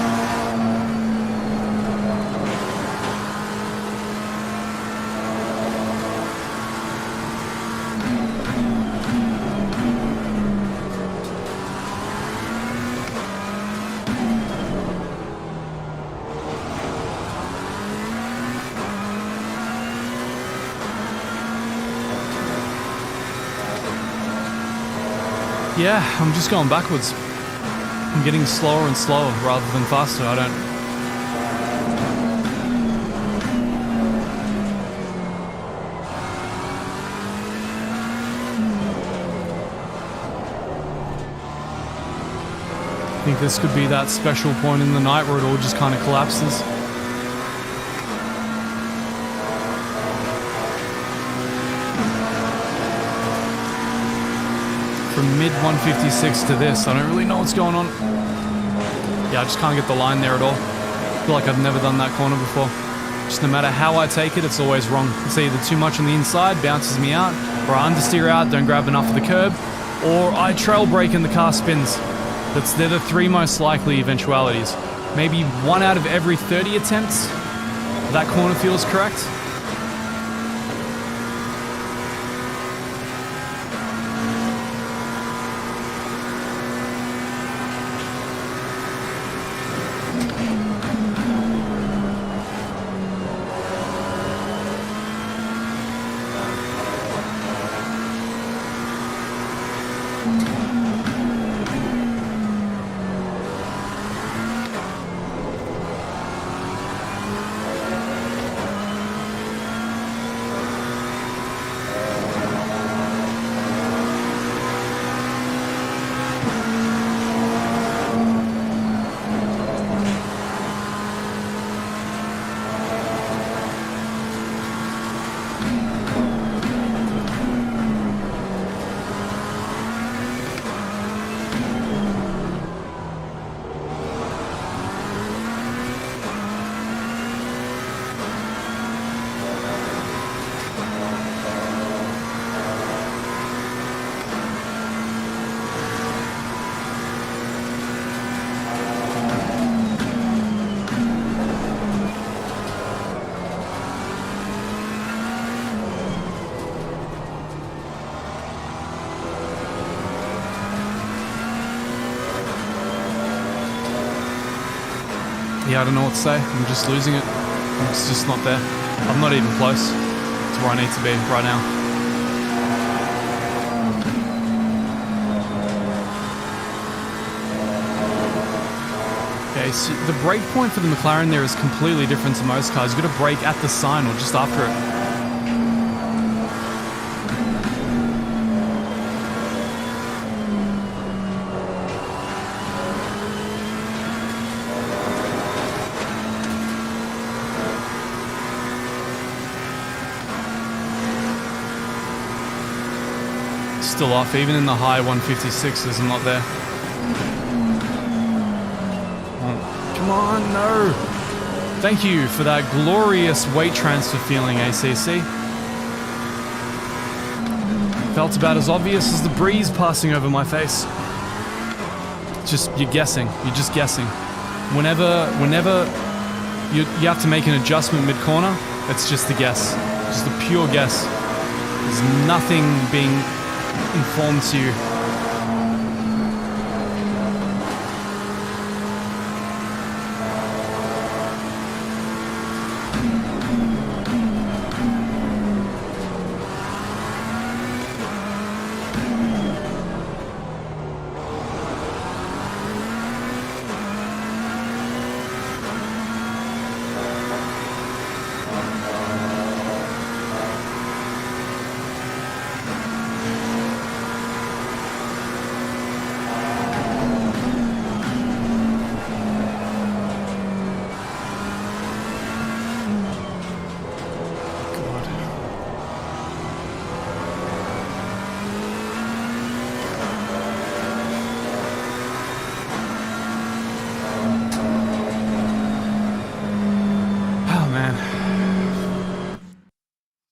Yeah, I'm just going backwards. I'm getting slower and slower rather than faster. I think this could be that special point in the night where it all just kind of collapses. From mid 156 to this, I don't really know what's going on. Yeah, I just can't get the line there at all. I feel like I've never done that corner before. Just no matter how I take it, it's always wrong. It's either too much on the inside, bounces me out, or I understeer out, don't grab enough of the curb, or I trail brake and the car spins. They're the three most likely eventualities. Maybe 1 out of every 30 attempts, that corner feels correct. Yeah, I don't know what to say. I'm just losing it. It's just not there. I'm not even close to where I need to be right now. Okay, so the brake point for the McLaren there is completely different to most cars. You've got to brake at the sign or just after it. Still off, even in the high 156s, I'm not there. Come on, no! Thank you for that glorious weight transfer feeling, ACC. Felt about as obvious as the breeze passing over my face. Just, you're guessing, you're just guessing. Whenever you have to make an adjustment mid-corner, it's just a guess. Just a pure guess. There's nothing being informed to you.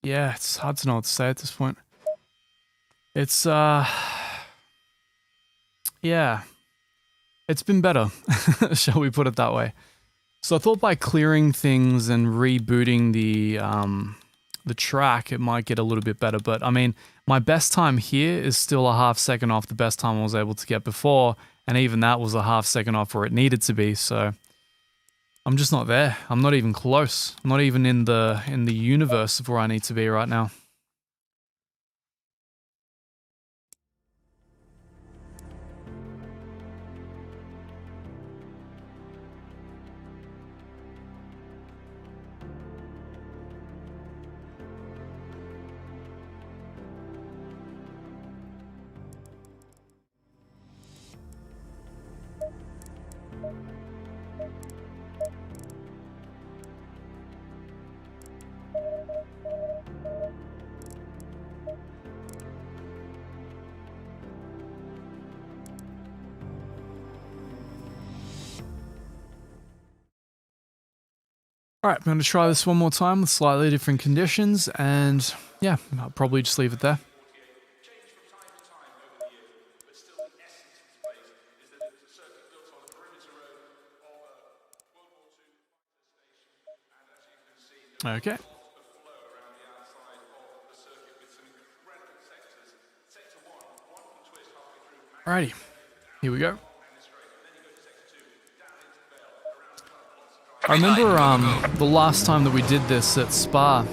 Yeah, it's hard to know what to say at this point. It's, yeah. It's been better, shall we put it that way. So I thought by clearing things and rebooting the track, it might get a little bit better. But I mean, my best time here is still a half second off the best time I was able to get before, and even that was a half second off where it needed to be. So I'm just not there. I'm not even close. I'm not even in the universe of where I need to be right now. Alright, I'm going to try this one more time with slightly different conditions, and yeah, I'll probably just leave it there. Changed from time to time over the years, but still the essence of this place is that it was a circuit built on a perimeter road of a World War II fighter station, and as you can see, there's Okay. a lot of flow around the outside of the circuit with some incredible sectors. Sector 1, one can twist halfway through. Alrighty, here we go. I remember the last time that we did this at Spa,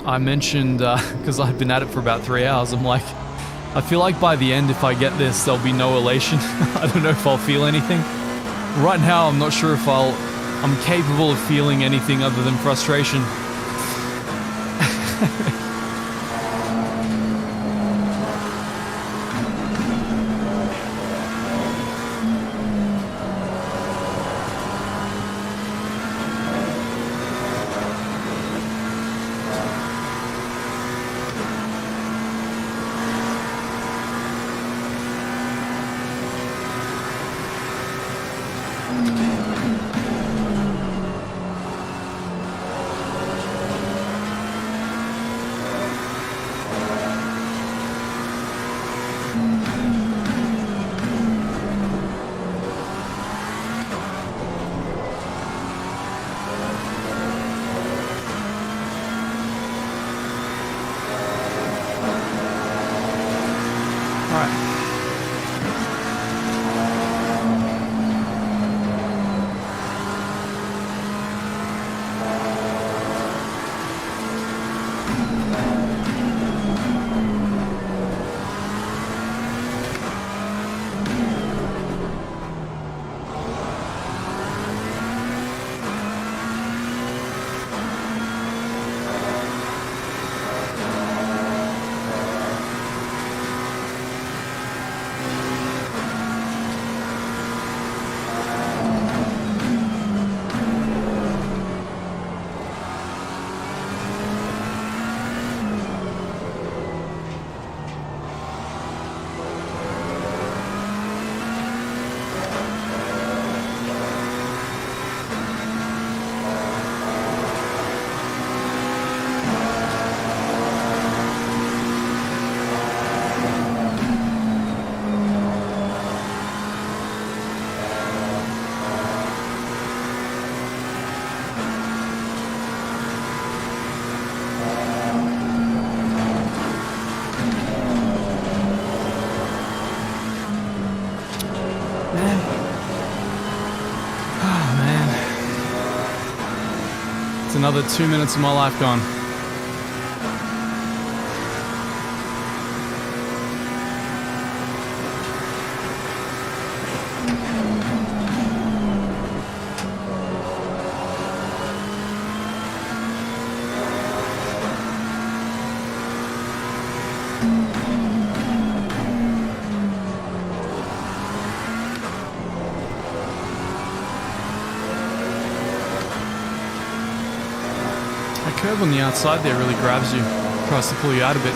I mentioned, because I'd been at it for about 3 hours, I'm like, I feel like by the end, if I get this, there'll be no elation. I don't know if I'll feel anything. Right now, I'm not sure if I'm capable of feeling anything other than frustration. Another 2 minutes of my life gone. Curve on the outside there really grabs you, tries to pull you out a bit.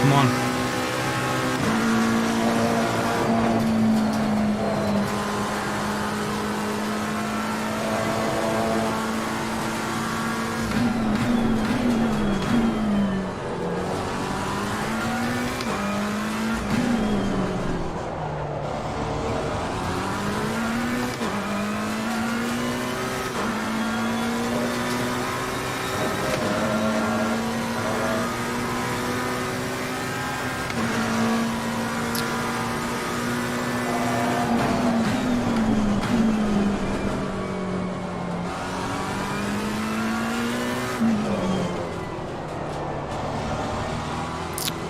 Come on.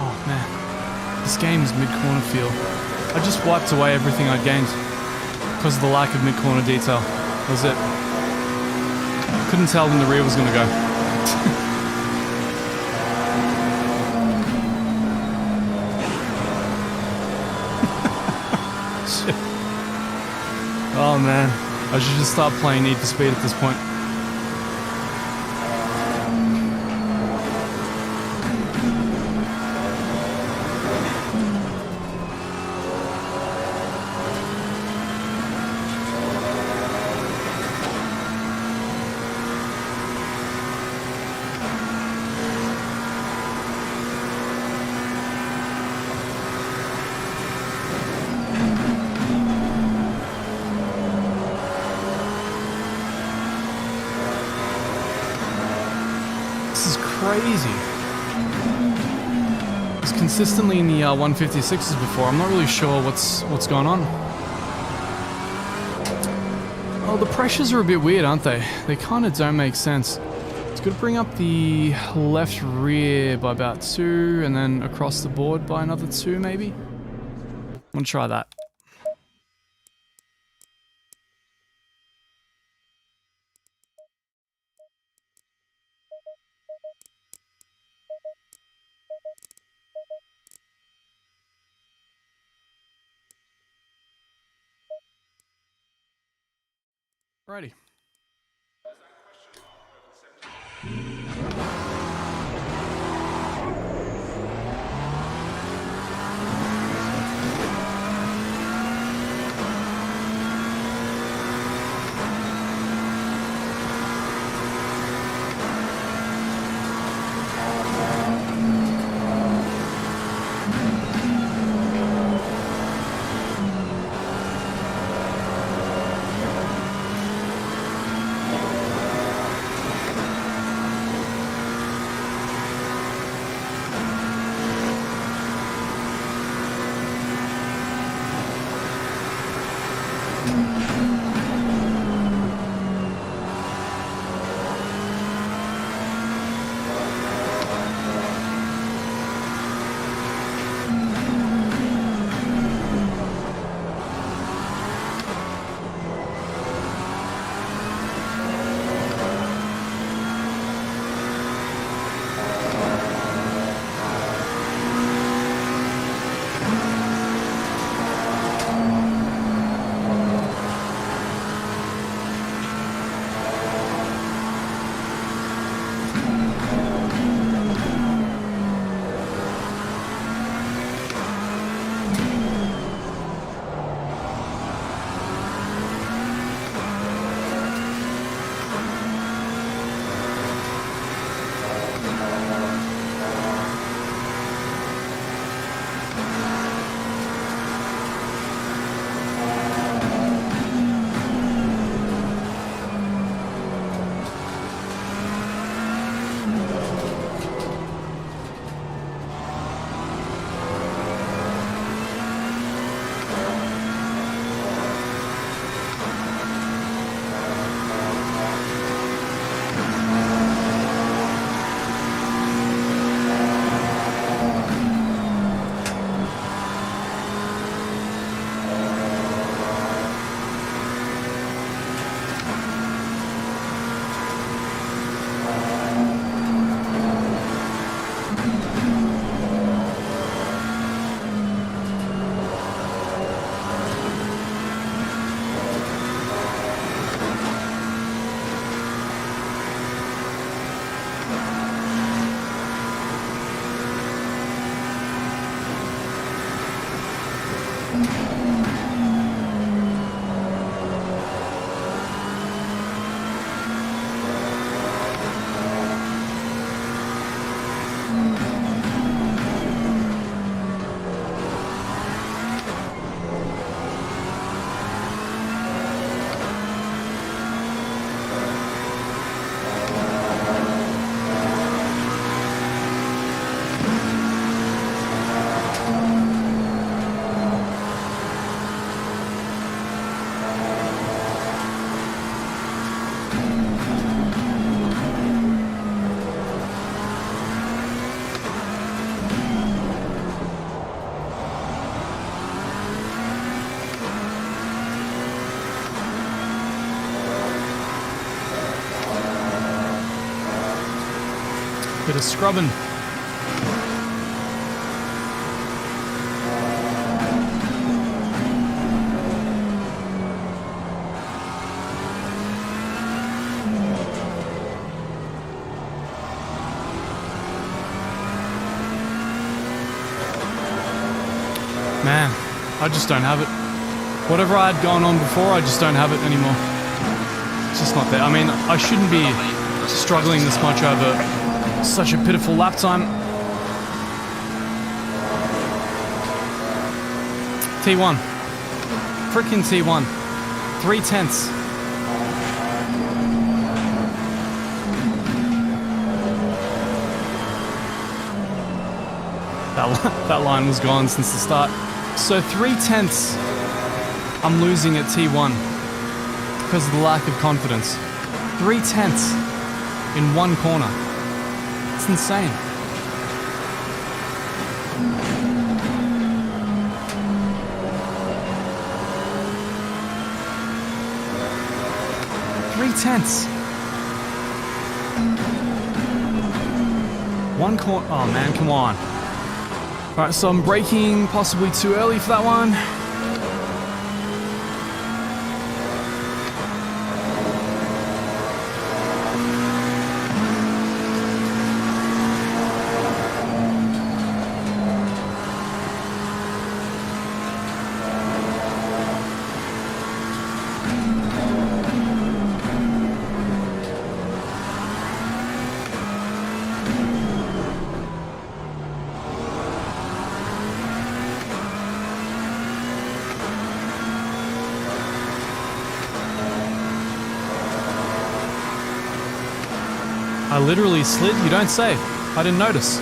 Oh man, this game is mid-corner feel. I just wiped away everything I gained because of the lack of mid-corner detail. That was it. Couldn't tell when the rear was gonna go. Shit. Oh man, I should just start playing Need for Speed at this point. This is crazy. It's consistently in the 156s before. I'm not really sure what's going on. Oh, the pressures are a bit weird, aren't they? They kind of don't make sense. It's going to bring up the left rear by about 2, and then across the board by another 2, maybe? I'm going to try that. Alrighty. Bit of scrubbing. Man, I just don't have it. Whatever I had going on before, I just don't have it anymore. It's just not there. I mean, I shouldn't be struggling this much over such a pitiful lap time. T1. Frickin' T1. 3/10. That line was gone since the start. So 3/10 I'm losing at T1 because of the lack of confidence. 3/10 in one corner. It's insane. Three-tenths. One corner. Oh man, come on. Alright, so I'm braking possibly too early for that one. I literally slid? You don't say. I didn't notice.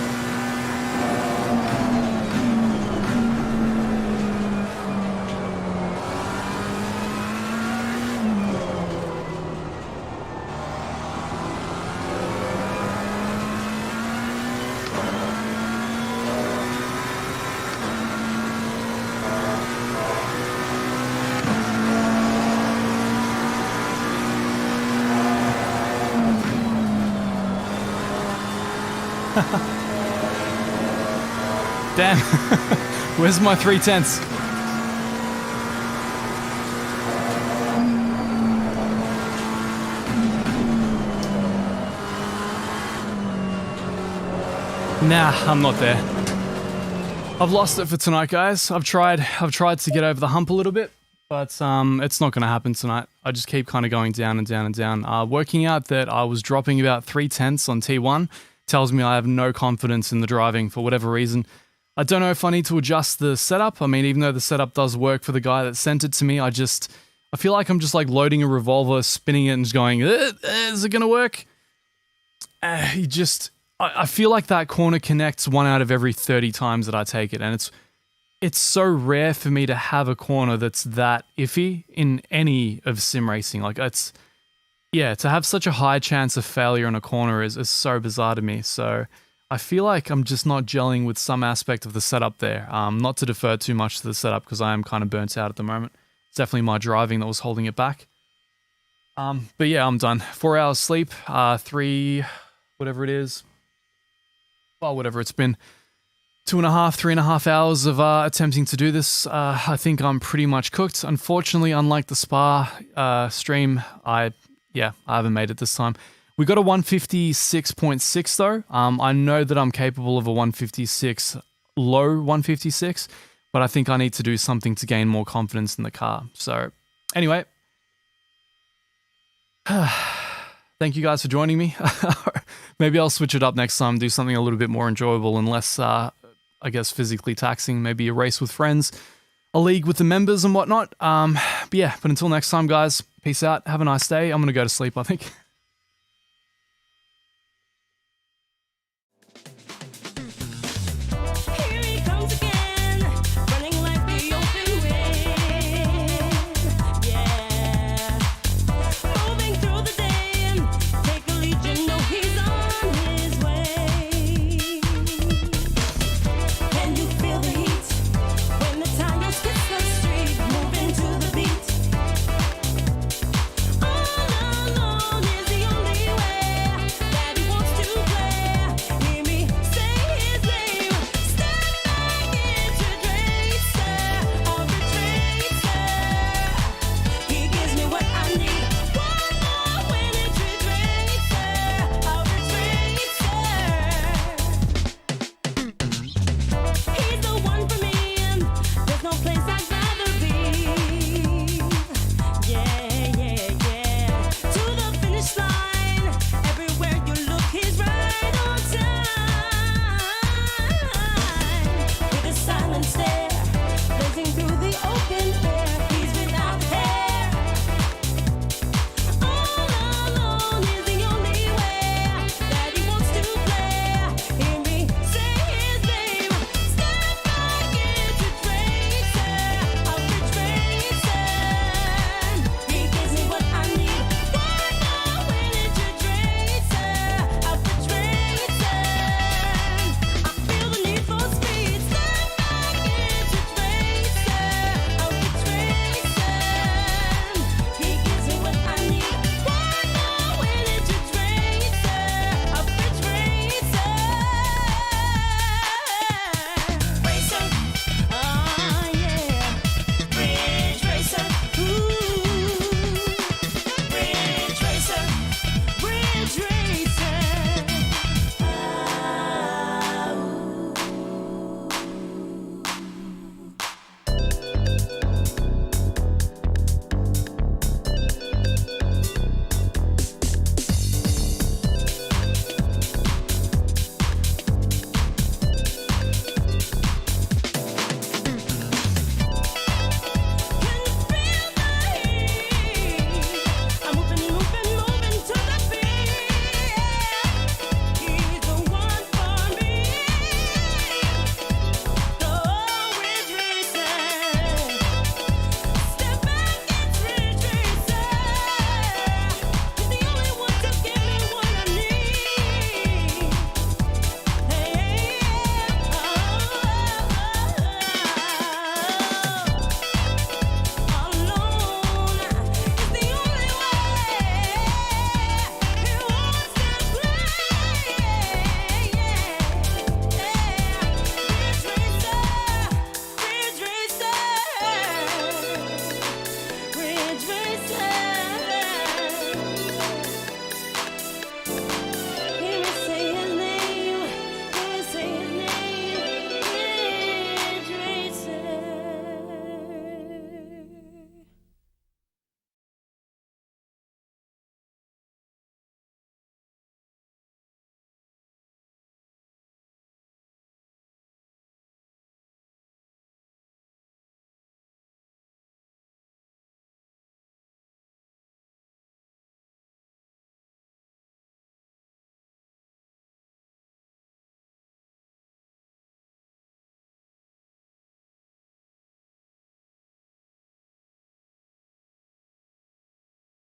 Damn. Where's my 3/10? Nah, I'm not there. I've lost it for tonight, guys. I've tried to get over the hump a little bit, but it's not going to happen tonight. I just keep kind of going down and down and down. Working out that I was dropping about 3/10 on T1 tells me I have no confidence in the driving for whatever reason. I don't know if I need to adjust the setup. I mean, even though the setup does work for the guy that sent it to me, I feel like I'm just like loading a revolver, spinning it and just going, is it going to work? I feel like that corner connects 1 out of every 30 times that I take it. And it's so rare for me to have a corner that's that iffy in any of sim racing. Like to have such a high chance of failure in a corner is so bizarre to me. So I feel like I'm just not gelling with some aspect of the setup there. Not to defer too much to the setup because I am kind of burnt out at the moment. It's definitely my driving that was holding it back. But yeah, I'm done. 4 hours sleep, 3, whatever it is. Well, whatever it's been. 2.5, 3.5 hours of attempting to do this. I think I'm pretty much cooked. Unfortunately, unlike the Spa stream, I haven't made it this time. We got a 156.6 though. I know that I'm capable of a 156, low 156, but I think I need to do something to gain more confidence in the car. So anyway, thank you guys for joining me. Maybe I'll switch it up next time, do something a little bit more enjoyable and less, I guess, physically taxing. Maybe a race with friends, a league with the members and whatnot. But until next time, guys, peace out. Have a nice day. I'm going to go to sleep, I think.